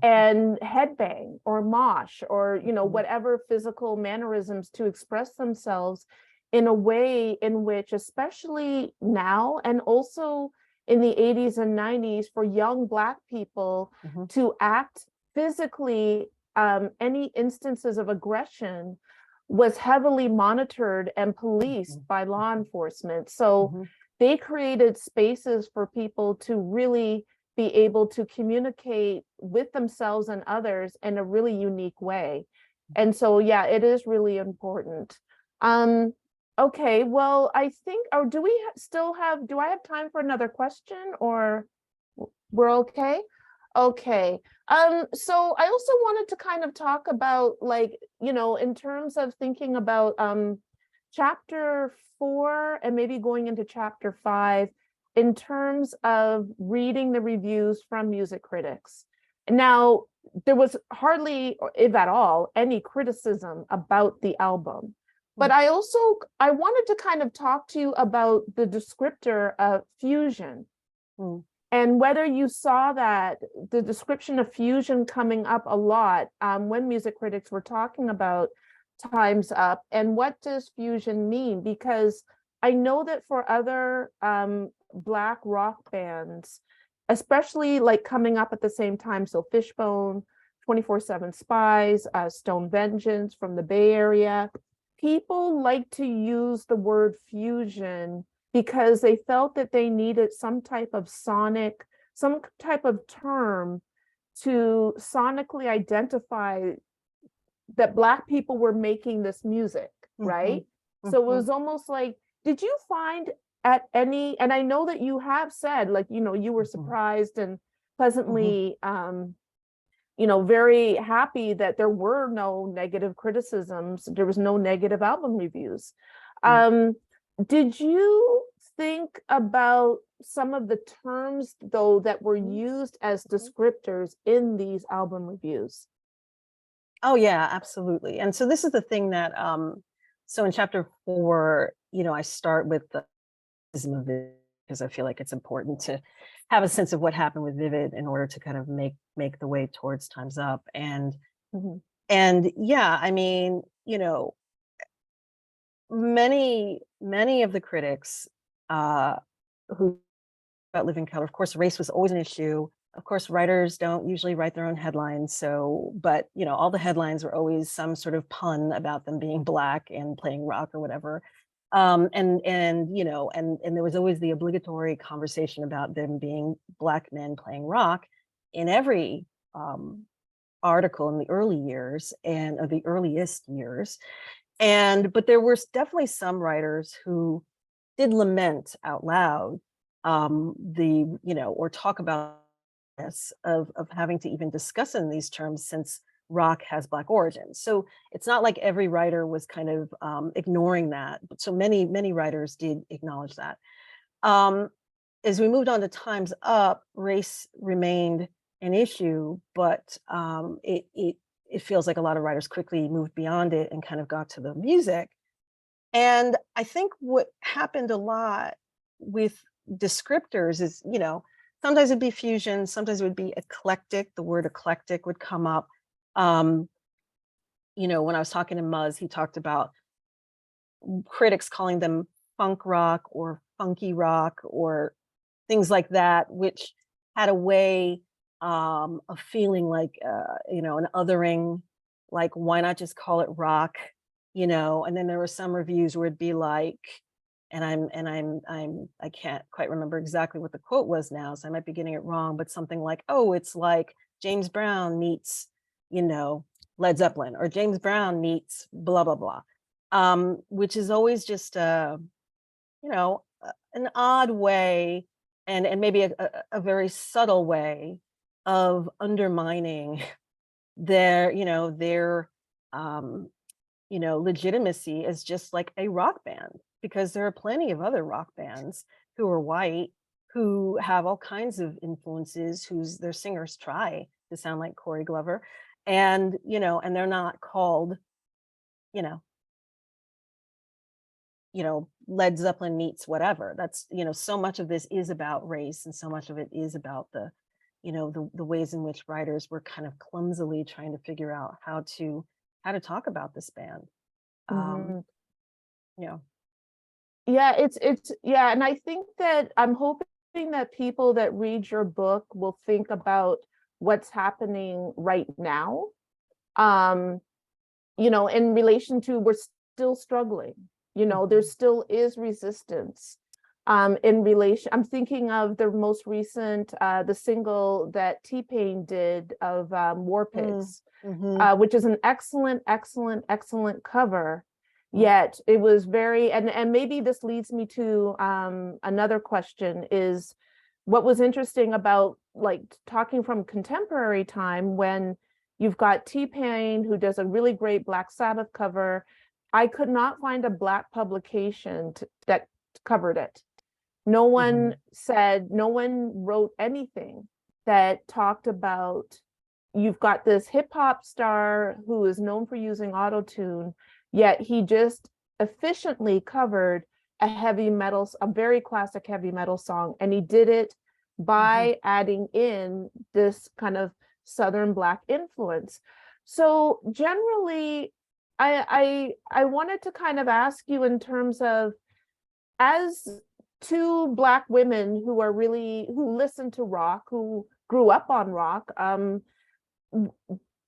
and headbang or mosh or whatever physical mannerisms to express themselves in a way in which, especially now and also in the 80s and 90s, for young Black people to act physically, any instances of aggression was heavily monitored and policed by law enforcement. So they created spaces for people to really be able to communicate with themselves and others in a really unique way. And so, yeah, it is really important. Okay, well, I think, or do we still have, do I have time for another question, or we're okay? Okay. So I also wanted to kind of talk about, like, in terms of thinking about chapter 4 and maybe going into chapter 5, in terms of reading the reviews from music critics. Now, there was hardly, if at all, any criticism about the album. But I wanted to kind of talk to you about the descriptor of fusion. And whether you saw that the description of fusion coming up a lot when music critics were talking about Time's Up, and what does fusion mean? Because I know that for other Black rock bands, especially like coming up at the same time, so Fishbone, 24/7 Spies, Stone Vengeance from the Bay Area, people like to use the word fusion because they felt that they needed some type of sonic, some type of term to sonically identify that Black people were making this music, right? So it was almost like, did you find at any, and I know that you have said, like, you were surprised and pleasantly, very happy that there were no negative criticisms, there was no negative album reviews. Did you think about some of the terms, though, that were used as descriptors in these album reviews? Oh, yeah, absolutely. And so this is the thing that, so in chapter 4, I start with the because I feel like it's important to have a sense of what happened with Vivid in order to kind of make the way towards Time's Up. And yeah, I mean, many of the critics who about Living Color, of course, race was always an issue. Of course, writers don't usually write their own headlines. So, but all the headlines were always some sort of pun about them being Black and playing rock or whatever. And there was always the obligatory conversation about them being Black men playing rock in every article in the early years and of the earliest years. But there were definitely some writers who did lament out loud or talk about this of having to even discuss in these terms, since rock has Black origins. So it's not like every writer was kind of ignoring that, but so many writers did acknowledge that. As we moved on to Time's Up, race remained an issue, but it feels like a lot of writers quickly moved beyond it and kind of got to the music. And I think what happened a lot with descriptors is, sometimes it'd be fusion, sometimes it would be eclectic. The word eclectic would come up. When I was talking to Muzz, he talked about critics calling them funk rock or funky rock or things like that, which had a way of feeling like, an othering, like, why not just call it rock, and then there were some reviews where it'd be like, I can't quite remember exactly what the quote was now, so I might be getting it wrong, but something like, oh, it's like James Brown meets, Led Zeppelin, or James Brown meets blah, blah, blah, which is always just, an odd way and maybe a very subtle way of undermining their legitimacy as just like a rock band, because there are plenty of other rock bands who are white, who have all kinds of influences, their singers try to sound like Corey Glover, and and they're not called Led Zeppelin meets whatever. That's, so much of this is about race, and so much of it is about the ways in which writers were kind of clumsily trying to figure out how to talk about this band. Mhm. Yeah. Yeah, yeah, and I think that I'm hoping that people that read your book will think about what's happening right now. In relation to, we're still struggling, there still is resistance. In relation, I'm thinking of the most recent, the single that T-Pain did of War Pigs, which is an excellent, excellent, excellent cover. Yet it was very, and maybe this leads me to another question, is what was interesting about like talking from contemporary time, when you've got T-Pain, who does a really great Black Sabbath cover. I could not find a Black publication that covered it. No one wrote anything that talked about, you've got this hip hop star who is known for using autotune, yet he just efficiently covered a very classic heavy metal song. And he did it by adding in this kind of Southern Black influence. So generally, I wanted to kind of ask you, in terms of, as two Black women who listen to rock, who grew up on rock,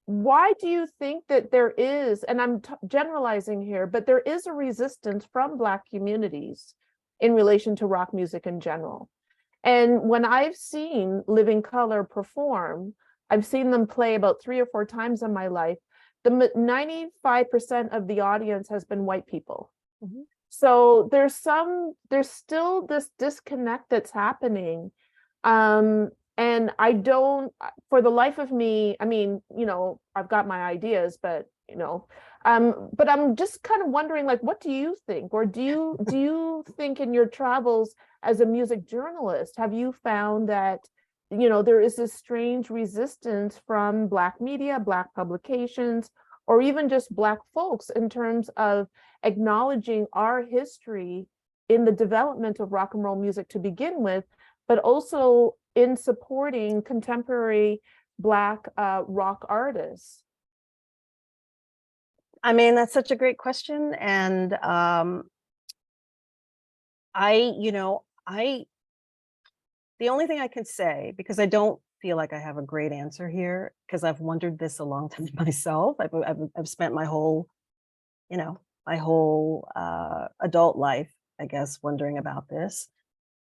why do you think that there is, and I'm generalizing here, but there is a resistance from Black communities in relation to rock music in general? And when I've seen Living Colour perform, I've seen them play about 3 or 4 times in my life. The 95% of the audience has been white people. So there's still this disconnect that's happening. And I don't, for the life of me, I mean, I've got my ideas, but I'm just kind of wondering, like, what do you think? Or do you think in your travels as a music journalist, have you found that, there is this strange resistance from Black media, Black publications, or even just Black folks, in terms of acknowledging our history in the development of rock and roll music to begin with, but also in supporting contemporary Black rock artists? I mean, that's such a great question. And the only thing I can say, because I don't feel like I have a great answer here, because I've wondered this a long time myself. I've spent my whole adult life, I guess, wondering about this.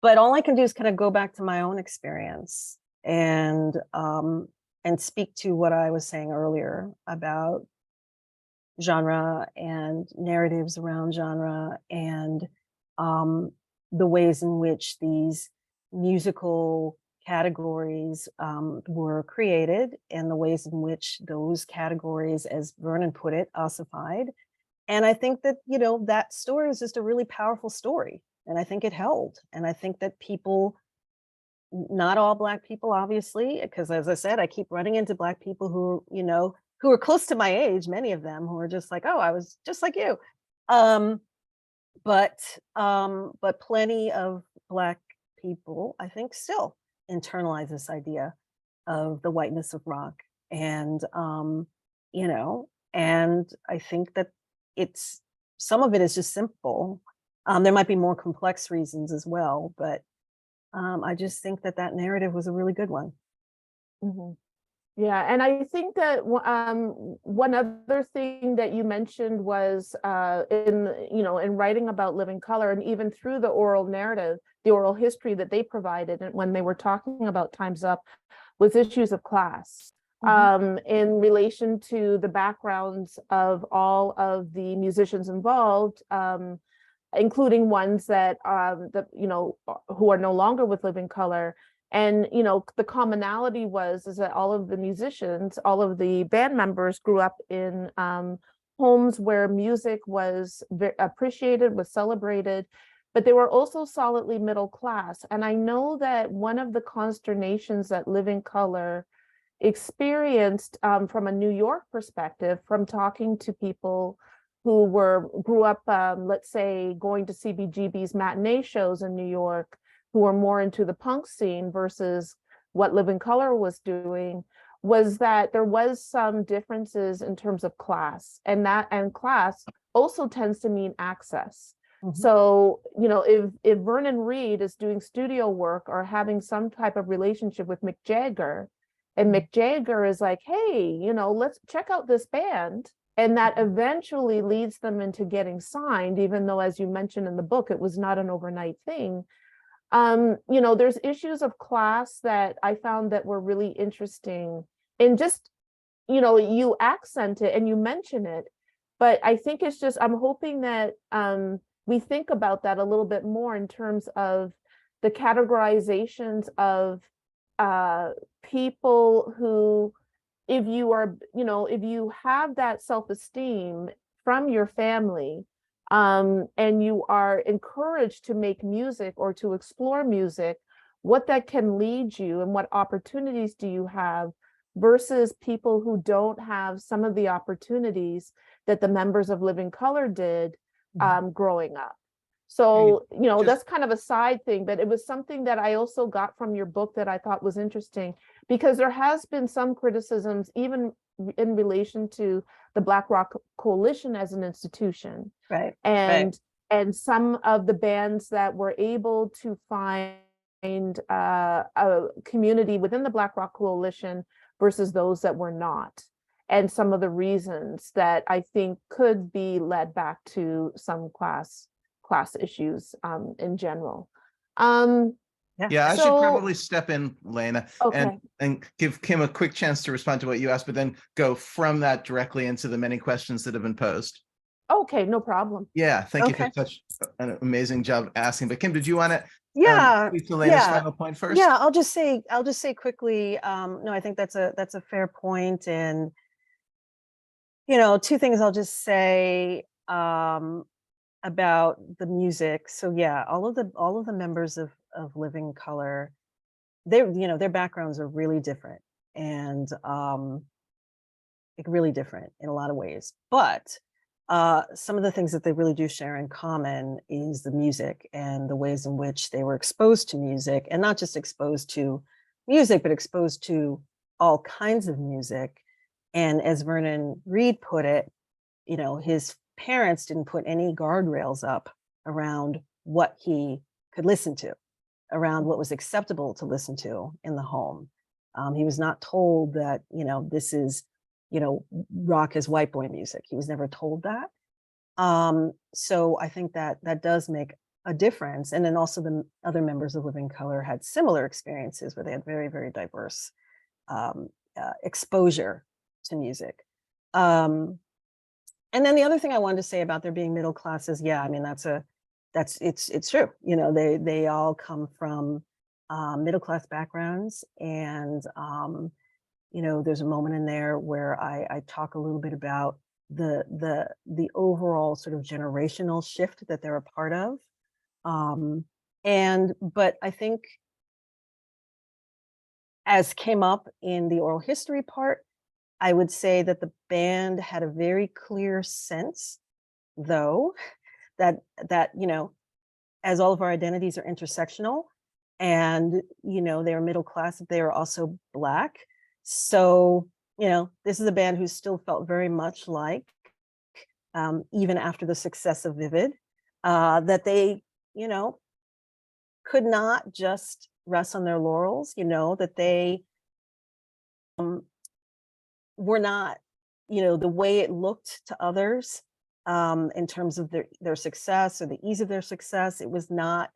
But all I can do is kind of go back to my own experience and speak to what I was saying earlier about genre and narratives around genre, and the ways in which these musical categories were created, and the ways in which those categories, as Vernon put it, ossified. And I think that, that story is just a really powerful story. And I think it held. And I think that people, not all Black people, obviously, because as I said, I keep running into Black people who are close to my age, many of them, who are just like, oh, I was just like you. But plenty of Black people, I think, still internalize this idea of the whiteness of rock. And, and I think that some of it is just simple. There might be more complex reasons as well, but I just think that narrative was a really good one. Yeah, and I think that one other thing that you mentioned was in writing about Living Colour, and even through the oral narrative, the oral history that they provided, and when they were talking about Time's Up, was issues of class. In relation to the backgrounds of all of the musicians involved, including ones that who are no longer with Living Colour. And the commonality is that all of the musicians, all of the band members, grew up in homes where music was appreciated, was celebrated, but they were also solidly middle class. And I know that one of the consternations that Living Colour experienced, from a New York perspective, from talking to people who grew up, let's say, going to CBGB's matinee shows in New York, who were more into the punk scene versus what Living Color was doing, was that there was some differences in terms of class, and class also tends to mean access. So, you know, if Vernon Reid is doing studio work or having some type of relationship with Mick Jagger, and Mick Jagger is like, hey, you know, let's check out this band. And that eventually leads them into getting signed, even though, as you mentioned in the book, it was not an overnight thing. You know, there's issues of class that I found that were really interesting. And just, you know, you accent it and you mention it, but I think it's just, I'm hoping that we think about that a little bit more in terms of the categorizations of people who, if you are, you know, if you have that self-esteem from your family, and you are encouraged to make music or to explore music, what that can lead you and what opportunities do you have versus people who don't have some of the opportunities that the members of Living Color did growing up. So, you know, that's kind of a side thing, but it was something that I also got from your book that I thought was interesting, because there has been some criticisms, even in relation to the Black Rock Coalition as an institution. Right. And some of the bands that were able to find a community within the Black Rock Coalition versus those that were not. And some of the reasons that I think could be led back to some class issues in general. Yeah, I should probably step in, Laina, okay. and give Kim a quick chance to respond to what you asked, but then go from that directly into the many questions that have been posed. Okay, no problem. Yeah, thank you for such an amazing job asking. But Kim, did you want to speak to Laina's final point first? Yeah, I'll just say quickly, no, I think that's a fair point. And, you know, two things I'll just say about the music. So yeah, all of the members of Living Color, their backgrounds are really different, and like really different in a lot of ways. But some of the things that they really do share in common is the music and the ways in which they were exposed to music, and not just exposed to music, but exposed to all kinds of music. And as Vernon Reid put it, you know, his parents didn't put any guardrails up around what he could listen to, around what was acceptable to listen to in the home. He was not told that, you know, this is, you know, rock is white boy music. He was never told that. So I think that does make a difference. And then also the other members of Living Color had similar experiences where they had very, very diverse exposure to music. And then the other thing I wanted to say about there being middle class is, yeah, I mean, it's true. You know, they all come from middle class backgrounds, and you know, there's a moment in there where I talk a little bit about the overall sort of generational shift that they're a part of. But I think, as came up in the oral history part, I would say that the band had a very clear sense, though, that you know, as all of our identities are intersectional, and you know, they're middle class, they are also Black. So, you know, this is a band who still felt very much like, even after the success of Vivid, that they, you know, could not just rest on their laurels, you know, that they were not, you know, the way it looked to others in terms of their success or the ease of their success. It was not,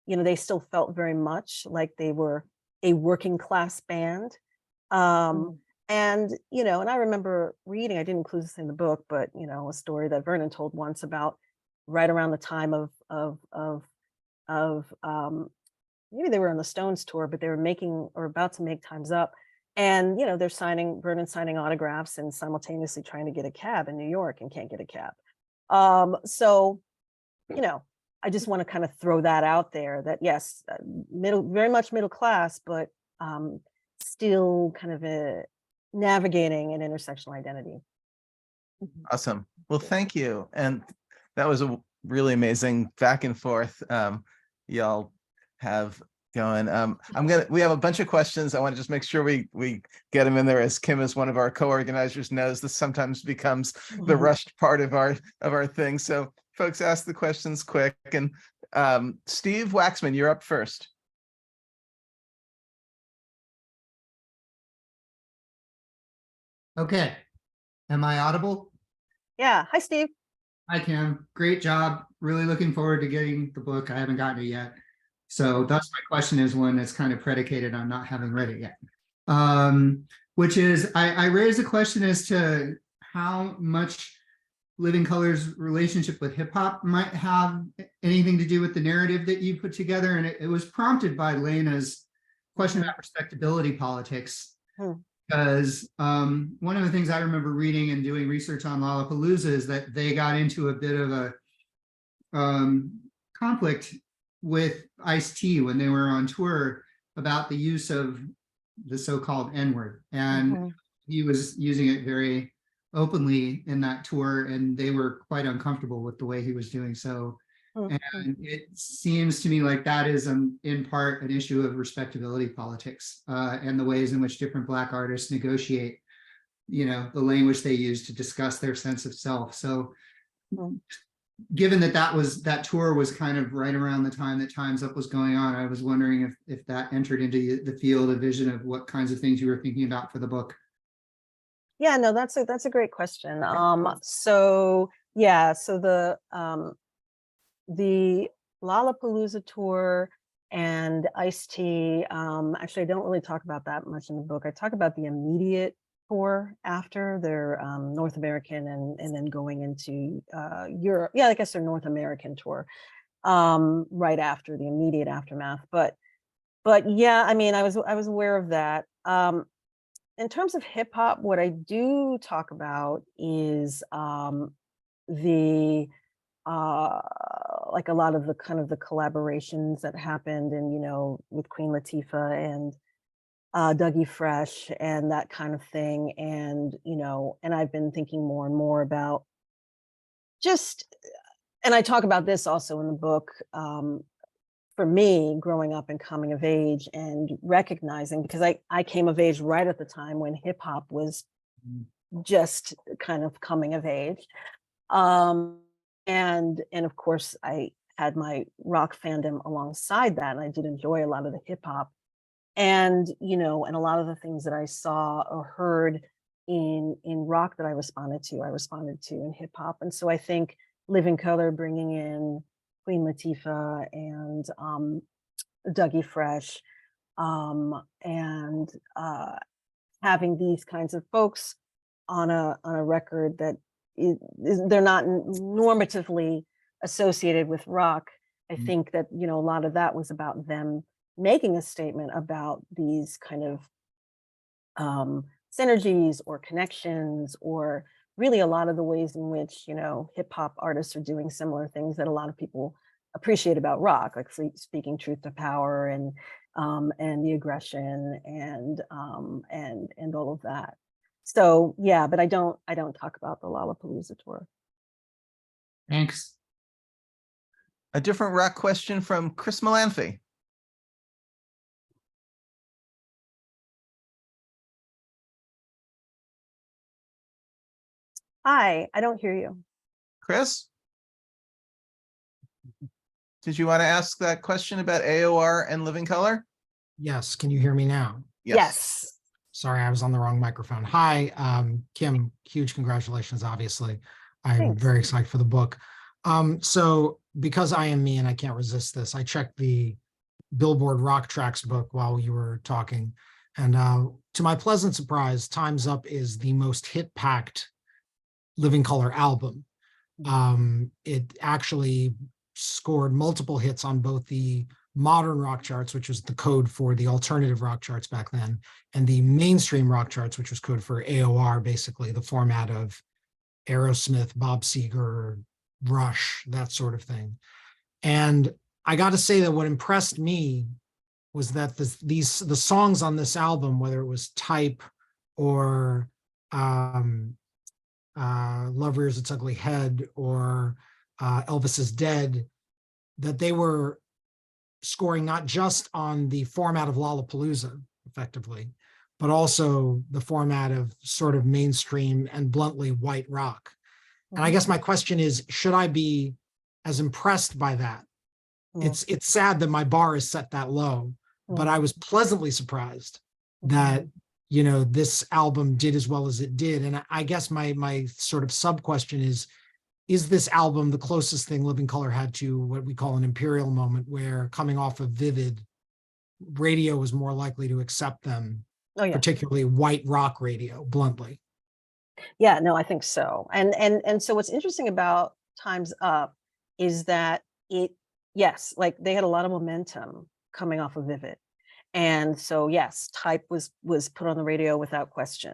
you know, they still felt very much like they were a working class band. And, you know, and I remember reading, I didn't include this in the book, but, you know, a story that Vernon told once about right around the time of maybe they were on the Stones tour, but they were making or about to make Time's Up. And, you know, they're Vernon signing autographs and simultaneously trying to get a cab in New York and can't get a cab. So, you know, I just want to kind of throw that out there that yes, very much middle class, but still kind of navigating an intersectional identity. Awesome. Well, thank you. And that was a really amazing back and forth y'all have going. We have a bunch of questions. I want to just make sure we get them in there. As Kim, as one of our co-organizers, knows, this sometimes becomes the rushed part of our thing. So folks, ask the questions quick. And Steve Waxman, you're up first. Okay. Am I audible? Yeah. Hi, Steve. Hi, Kim. Great job. Really looking forward to getting the book. I haven't gotten it yet. So thus my question is one that's kind of predicated on not having read it yet. Which is, I raised a question as to how much Living Color's relationship with hip hop might have anything to do with the narrative that you put together. And it was prompted by Laina's question about respectability politics. Because one of the things I remember reading and doing research on Lollapalooza is that they got into a bit of a conflict with Ice-T when they were on tour about the use of the so-called N-word. And he was using it very openly in that tour, and they were quite uncomfortable with the way he was doing so. And it seems to me like that is in part an issue of respectability politics and the ways in which different Black artists negotiate, the language they use to discuss their sense of self. So given that tour was kind of right around the time that Time's Up was going on, I was wondering if that entered into the field of vision of what kinds of things you were thinking about for the book. Yeah, no, that's a great question. So the Lollapalooza tour and Ice-T, actually, I don't really talk about that much in the book. I talk about the immediate tour after their North American and then going into Europe. Yeah, I guess their North American tour right after the immediate aftermath. But yeah, I mean, I was aware of that. In terms of hip hop, what I do talk about is like a lot of the kind of the collaborations that happened and, with Queen Latifah and Dougie Fresh and that kind of thing. And, and I've been thinking more and more about and I talk about this also in the book, for me, growing up and coming of age and recognizing, because I came of age right at the time when hip hop was just kind of coming of age. And of course, I had my rock fandom alongside that, and I did enjoy a lot of the hip hop, and and a lot of the things that I saw or heard in rock that I responded to in hip hop. And so I think Living Color bringing in Queen Latifah and Dougie Fresh, and having these kinds of folks on a record that they're not normatively associated with rock. I think that a lot of that was about them making a statement about these kind of synergies or connections, or really a lot of the ways in which hip hop artists are doing similar things that a lot of people appreciate about rock, like speaking truth to power and the aggression and all of that. So yeah, but I don't talk about the Lollapalooza tour. Thanks. A different rock question from Chris Melanphy. Hi, I don't hear you. Chris? Did you want to ask that question about AOR and Living Color? Yes. Can you hear me now? Yes. Sorry, I was on the wrong microphone. Hi, Kim, huge congratulations, obviously. I'm Thanks. very excited for the book. So because I am me and I can't resist this, I checked the Billboard Rock Tracks book while you were talking. And to my pleasant surprise, Time's Up is the most hit-packed Living Color album. It actually scored multiple hits on both the modern rock charts, which was the code for the alternative rock charts back then, and the mainstream rock charts, which was code for AOR, basically the format of Aerosmith, Bob Seger, Rush, that sort of thing. And I got to say that what impressed me was that the songs on this album, whether it was Type or Love Rears Its Ugly Head or Elvis is Dead, that they were scoring not just on the format of Lollapalooza, effectively, but also the format of sort of mainstream and bluntly white rock. And I guess my question is, should I be as impressed by that? It's sad that my bar is set that low, but I was pleasantly surprised that, you know, this album did as well as it did. And I guess my sort of sub question is this album the closest thing Living Color had to what we call an imperial moment, where coming off of Vivid, radio was more likely to accept them, particularly white rock radio, bluntly? Yeah, no, I think so. And so what's interesting about Time's Up is that yes, like they had a lot of momentum coming off of Vivid. And so, yes, Type was put on the radio without question.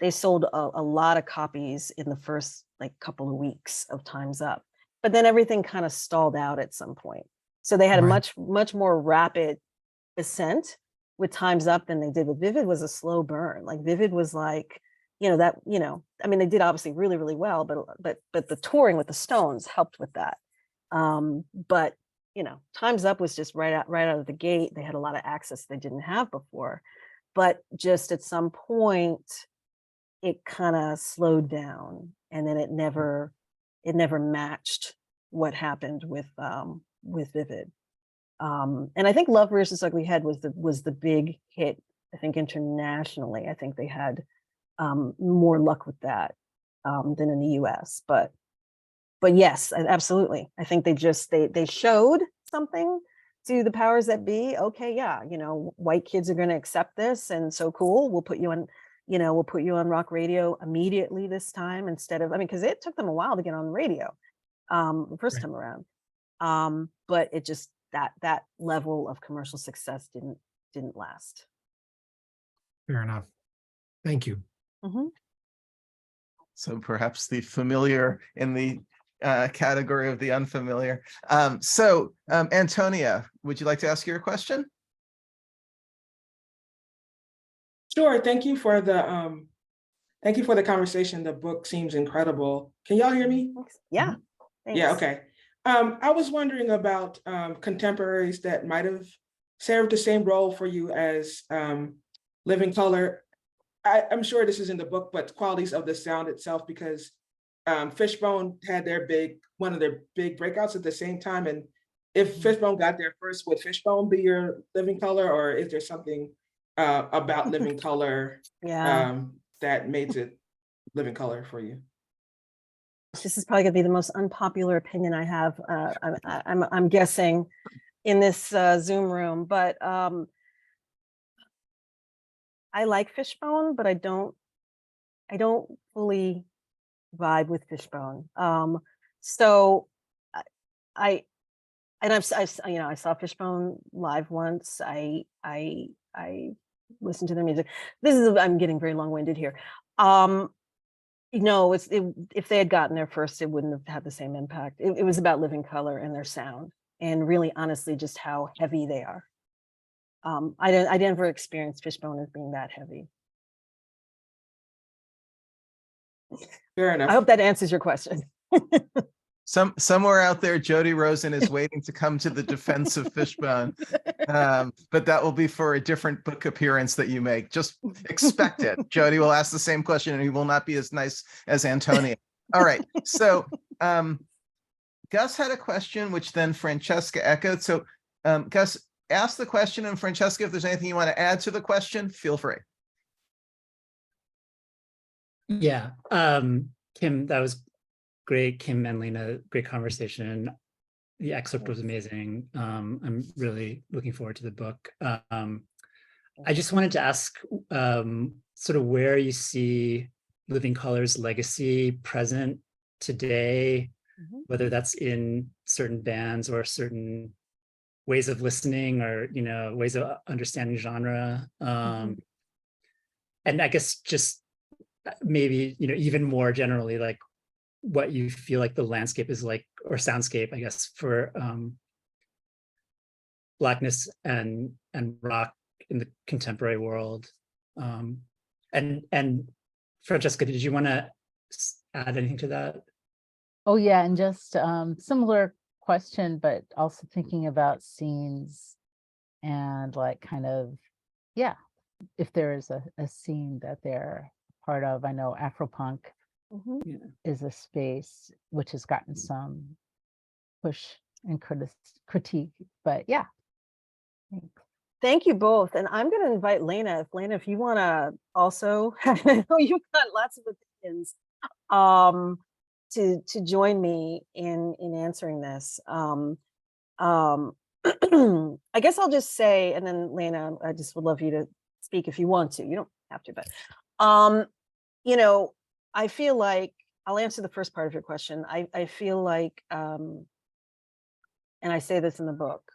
They sold a lot of copies in the first like couple of weeks of Time's Up, but then everything kind of stalled out at some point. So they had a much more rapid ascent with Time's Up than they did with Vivid. Was a slow burn. Like Vivid was like, I mean, they did obviously really, really well, but the touring with the Stones helped with that. But Time's Up was just right out of the gate. They had a lot of access they didn't have before, but just at some point it kind of slowed down, and then it never matched what happened with Vivid. And I think Love Rears Its Ugly Head was the big hit. I think internationally, I think they had more luck with that than in the US, but yes, absolutely. I think they showed something to the powers that be. Okay, yeah, white kids are going to accept this, and so cool. We'll put you on rock radio immediately this time, instead of, because it took them a while to get on the radio the first time around. But it just that level of commercial success didn't last. Fair enough. Thank you. So perhaps the familiar in the category of the unfamiliar. Antonia, would you like to ask your question? Sure. Thank you for the conversation. The book seems incredible. Can y'all hear me? Yeah. Thanks. Yeah. Okay. I was wondering about contemporaries that might have served the same role for you as Living Color. I'm sure this is in the book, but qualities of the sound itself, because Fishbone had one of their big breakouts at the same time. And if Fishbone got there first, would Fishbone be your Living Color, or is there something about Living Color that made it Living Color for you? This is probably going to be the most unpopular opinion I have. I'm guessing in this Zoom room, but I like Fishbone, but I don't fully vibe with Fishbone. So I saw Fishbone live once. I listened to their music. I'm getting very long-winded here. If they had gotten there first, it wouldn't have had the same impact. It was about Living Color and their sound, and really, honestly, just how heavy they are. I never experienced Fishbone as being that heavy. Fair enough. I hope that answers your question. Somewhere out there, Jody Rosen is waiting to come to the defense of Fishbone, but that will be for a different book appearance that you make. Just expect it. Jody will ask the same question, and he will not be as nice as Antonia. All right. So Gus had a question, which then Francesca echoed. So Gus, ask the question, and Francesca, if there's anything you want to add to the question, feel free. Yeah, Kim, that was great. Kim and Laina, great conversation. The excerpt was amazing. I'm really looking forward to the book. I just wanted to ask sort of where you see Living Color's legacy present today, whether that's in certain bands or certain ways of listening, or ways of understanding genre, and I guess just maybe even more generally, like what you feel like the landscape is like, or soundscape, I guess, for Blackness and rock in the contemporary world. And Francesca, did you want to add anything to that? Oh, yeah, and just similar question, but also thinking about scenes and like kind of, yeah, if there is a scene that they're part of. I know Afropunk Mhm. is a space which has gotten some push and critique, but yeah. Thanks. Thank you both. And I'm going to invite Laina. If you want to also, I know you've got lots of opinions, to join me in answering this. I guess I'll just say, and then Laina, I just would love you to speak if you want to. You don't have to, but you know, I feel like I'll answer the first part of your question. I feel like, and I say this in the book,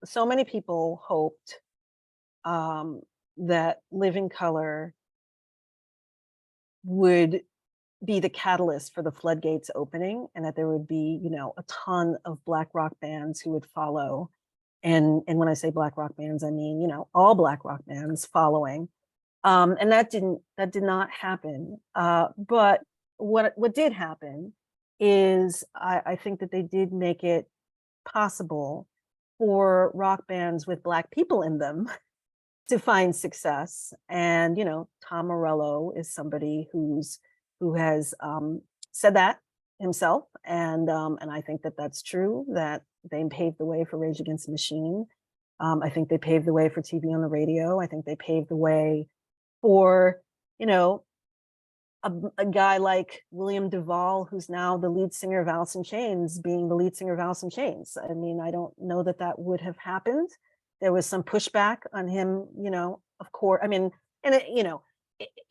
so many people hoped that Living Color would be the catalyst for the floodgates opening, and that there would be, you know, a ton of Black rock bands who would follow. And when I say Black rock bands, I mean, you know, all Black rock bands following. And that did not happen. But what did happen is I think that they did make it possible for rock bands with Black people in them to find success. And, you know, Tom Morello is somebody who has said that himself. And I think that that's true, that they paved the way for Rage Against the Machine. I think they paved the way for TV on the radio. I think they paved the way for, you know, a guy like William Duvall, who's now the lead singer of Alice in Chains, being the lead singer of Alice in Chains. I mean, I don't know that that would have happened. There was some pushback on him, you know, of course. I mean, and it, you know,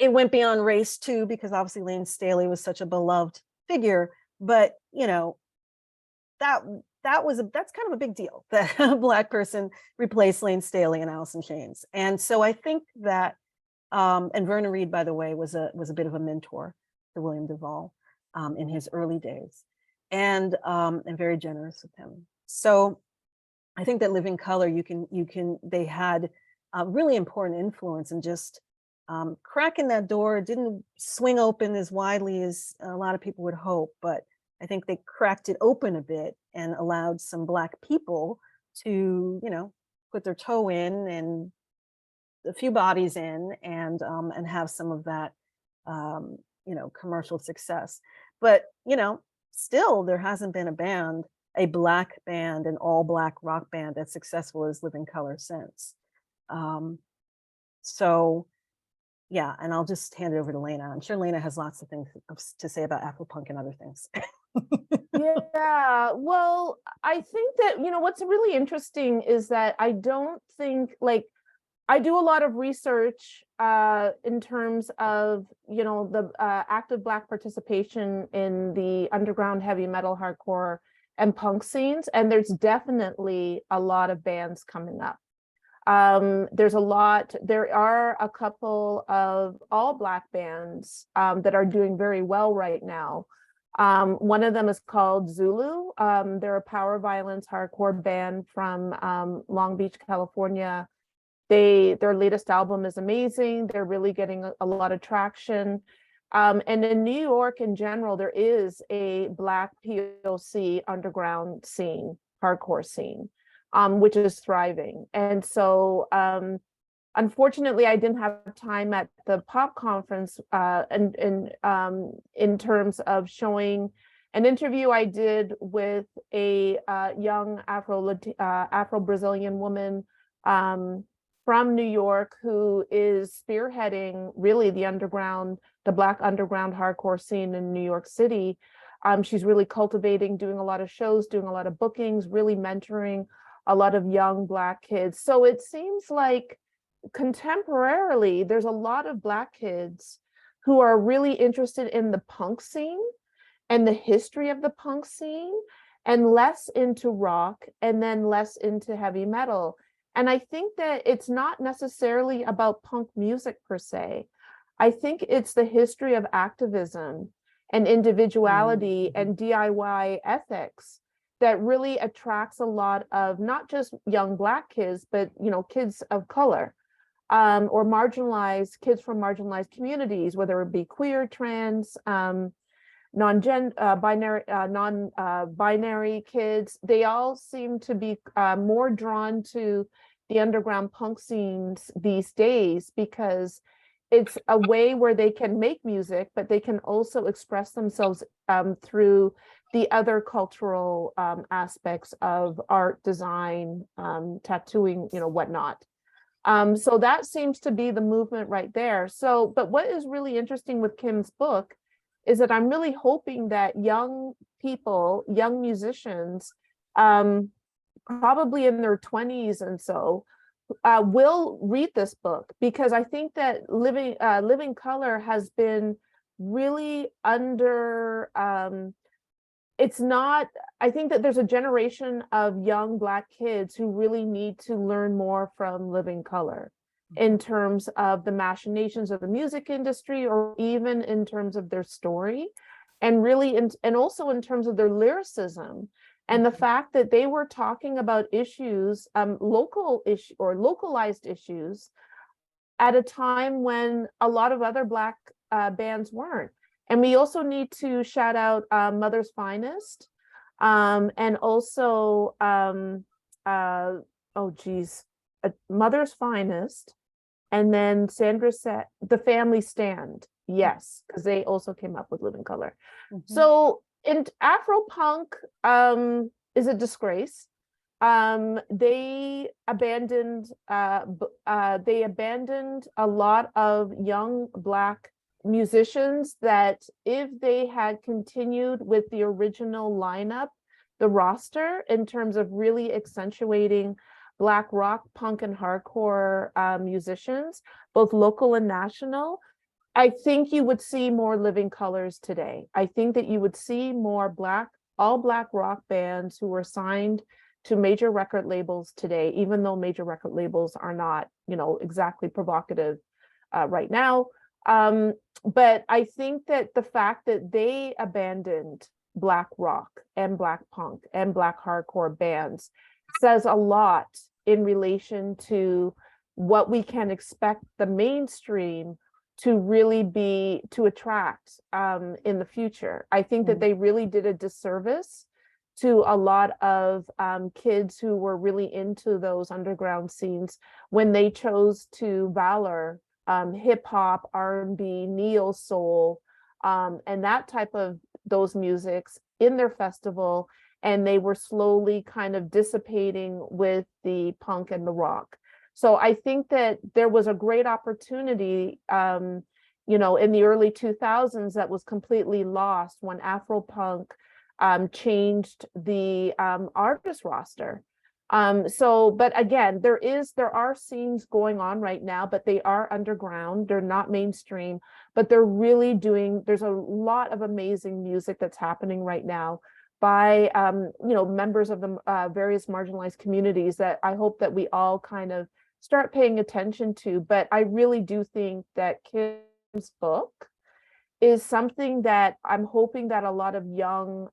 it went beyond race too, because obviously Lane Staley was such a beloved figure. But, you know, that's kind of a big deal that a Black person replaced Lane Staley in Alice in Chains. And so I think that, and Vernon Reid, by the way, was a bit of a mentor to William Duvall in his early days, and very generous with him. So I think that Living Color, they had a really important influence, and just cracking that door didn't swing open as widely as a lot of people would hope, but I think they cracked it open a bit and allowed some Black people to, you know, put their toe in and a few bodies in, and have some of that, you know, commercial success. But, you know, still there hasn't been a Black band, an all Black rock band as successful as Living Color since. So yeah, and I'll just hand it over to Laina. I'm sure Laina has lots of things to say about Afropunk and other things. Yeah, well, I think that, you know, what's really interesting is that I don't think, like, I do a lot of research in terms of, you know, the active Black participation in the underground heavy metal, hardcore, and punk scenes, and there's definitely a lot of bands coming up. There are a couple of all Black bands that are doing very well right now. One of them is called Zulu. They're a power violence hardcore band from Long Beach, California. Their latest album is amazing. They're really getting a lot of traction. And in New York in general, there is a Black POC underground scene, hardcore scene, which is thriving. And so unfortunately, I didn't have time at the POP conference in terms of showing an interview I did with a young Afro-Brazilian woman from New York, who is spearheading really the Black underground hardcore scene in New York City. She's really cultivating, doing a lot of shows, doing a lot of bookings, really mentoring a lot of young Black kids. So it seems like contemporarily, there's a lot of Black kids who are really interested in the punk scene and the history of the punk scene, and less into rock, and then less into heavy metal. And I think that it's not necessarily about punk music per se. I think it's the history of activism and individuality and DIY ethics that really attracts a lot of not just young Black kids, but, you know, kids of color. or marginalized kids from marginalized communities, whether it be queer, trans, non-binary kids, they all seem to be more drawn to the underground punk scenes these days because it's a way where they can make music, but they can also express themselves through the other cultural aspects of art, design, tattooing, whatnot. So that seems to be the movement right there. So, but what is really interesting with Kim's book is that I'm really hoping that young people, young musicians, probably in their 20s and so, will read this book, because I think that Living Color has been really under, it's not, I think that there's a generation of young Black kids who really need to learn more from Living Color in terms of the machinations of the music industry, or even in terms of their story, and really, and also in terms of their lyricism. And the fact that they were talking about issues, local issue or localized issues, at a time when a lot of other Black bands weren't. And we also need to shout out Mother's Finest, and also, Mother's Finest, and then Sandra said The Family Stand. Yes, because they also came up with Living Color. So in Afro-punk is a disgrace. They abandoned a lot of young Black musicians that, if they had continued with the original lineup, the roster, in terms of really accentuating Black rock, punk, and hardcore musicians, both local and national, I think you would see more Living Colors today. I think that you would see more all Black rock bands who were signed to major record labels today, even though major record labels are not, exactly provocative right now. But I think that the fact that they abandoned Black rock and Black punk and Black hardcore bands says a lot in relation to what we can expect the mainstream to really be, to attract in the future. I think that they really did a disservice to a lot of kids who were really into those underground scenes when they chose to valor hip hop, R&B, neo soul, and that type of those musics in their festival, and they were slowly kind of dissipating with the punk and the rock. So I think that there was a great opportunity, in the early 2000s that was completely lost when Afro-punk changed the artist roster. But again, there are scenes going on right now, but they are underground. They're not mainstream, but they're really there's a lot of amazing music that's happening right now by, members of the various marginalized communities that I hope that we all kind of start paying attention to. But I really do think that Kim's book is something that I'm hoping that a lot of young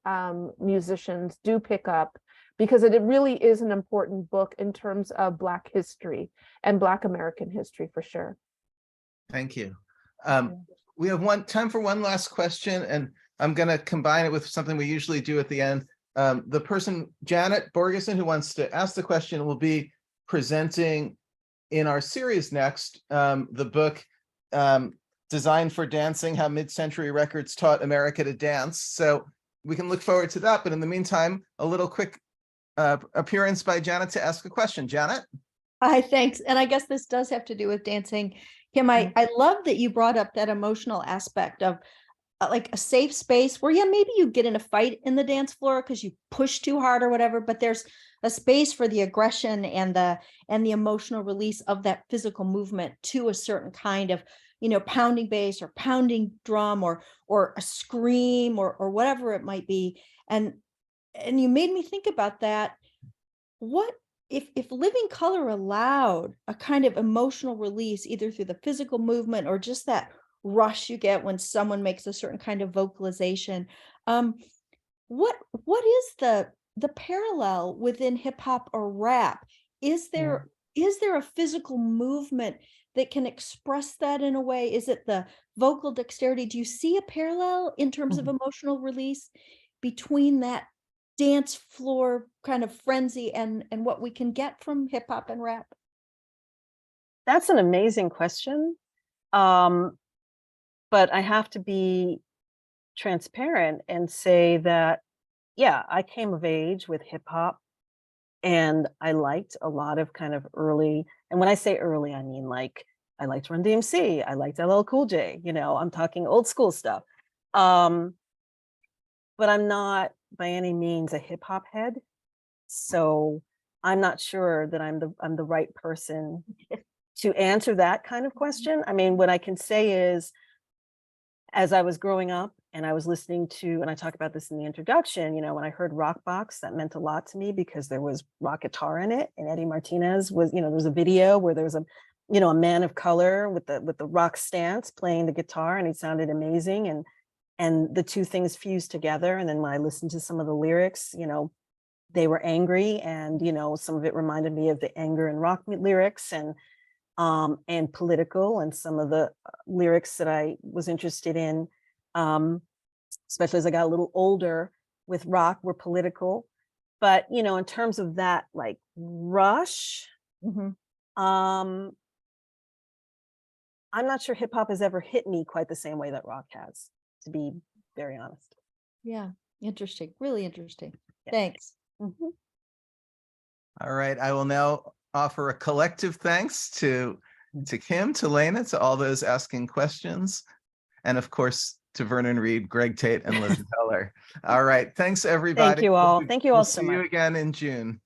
musicians do pick up, because it really is an important book in terms of Black history and Black American history, for sure. Thank you. We have time for one last question, and I'm going to combine it with something we usually do at the end. The person, Janet Borgeson, who wants to ask the question, will be presenting in our series next, the book Designed for Dancing, How Mid-Century Records Taught America to Dance. So we can look forward to that. But in the meantime, a little quick appearance by Janet to ask a question. Janet? Hi, thanks. And I guess this does have to do with dancing. Kim, I love that you brought up that emotional aspect of like a safe space where, maybe you get in a fight in the dance floor because you push too hard or whatever, but there's a space for the aggression and the emotional release of that physical movement to a certain kind of, pounding bass or pounding drum or a scream or whatever it might be. And you made me think about that. What if Living Color allowed a kind of emotional release, either through the physical movement or just that rush you get when someone makes a certain kind of vocalization? What is the parallel within hip hop or rap? Is there is there a physical movement that can express that in a way? Is it the vocal dexterity? Do you see a parallel in terms of emotional release between that dance floor kind of frenzy and what we can get from hip hop and rap? That's an amazing question. But I have to be transparent and say that, yeah, I came of age with hip hop and I liked a lot of kind of early, and when I say early, I mean like I liked Run DMC, I liked LL Cool J, you know, I'm talking old school stuff. But I'm not by any means a hip hop head. So I'm not sure that I'm the right person to answer that kind of question. I mean, what I can say is, as I was growing up and I was listening to, and I talk about this in the introduction, you know, when I heard Rock Box, that meant a lot to me because there was rock guitar in it. And Eddie Martinez was, you know, there was a video where there was a, you know, a man of color with the rock stance playing the guitar, and he sounded amazing. And the two things fused together. And then when I listened to some of the lyrics, you know, they were angry, and, you know, some of it reminded me of the anger and rock lyrics, and political, and some of the lyrics that I was interested in, especially as I got a little older with rock, were political. But, you know, in terms of that, like rush, I'm not sure hip hop has ever hit me quite the same way that rock has, to be very honest. Yeah, interesting, really interesting. Yeah. Thanks. All right, I will now offer a collective thanks to Kim, to Laina, to all those asking questions, and of course to Vernon Reed, Greg Tate, and Liz Keller. All right, thanks everybody. Thank you all. Thank you all We'll so see much. you again in June.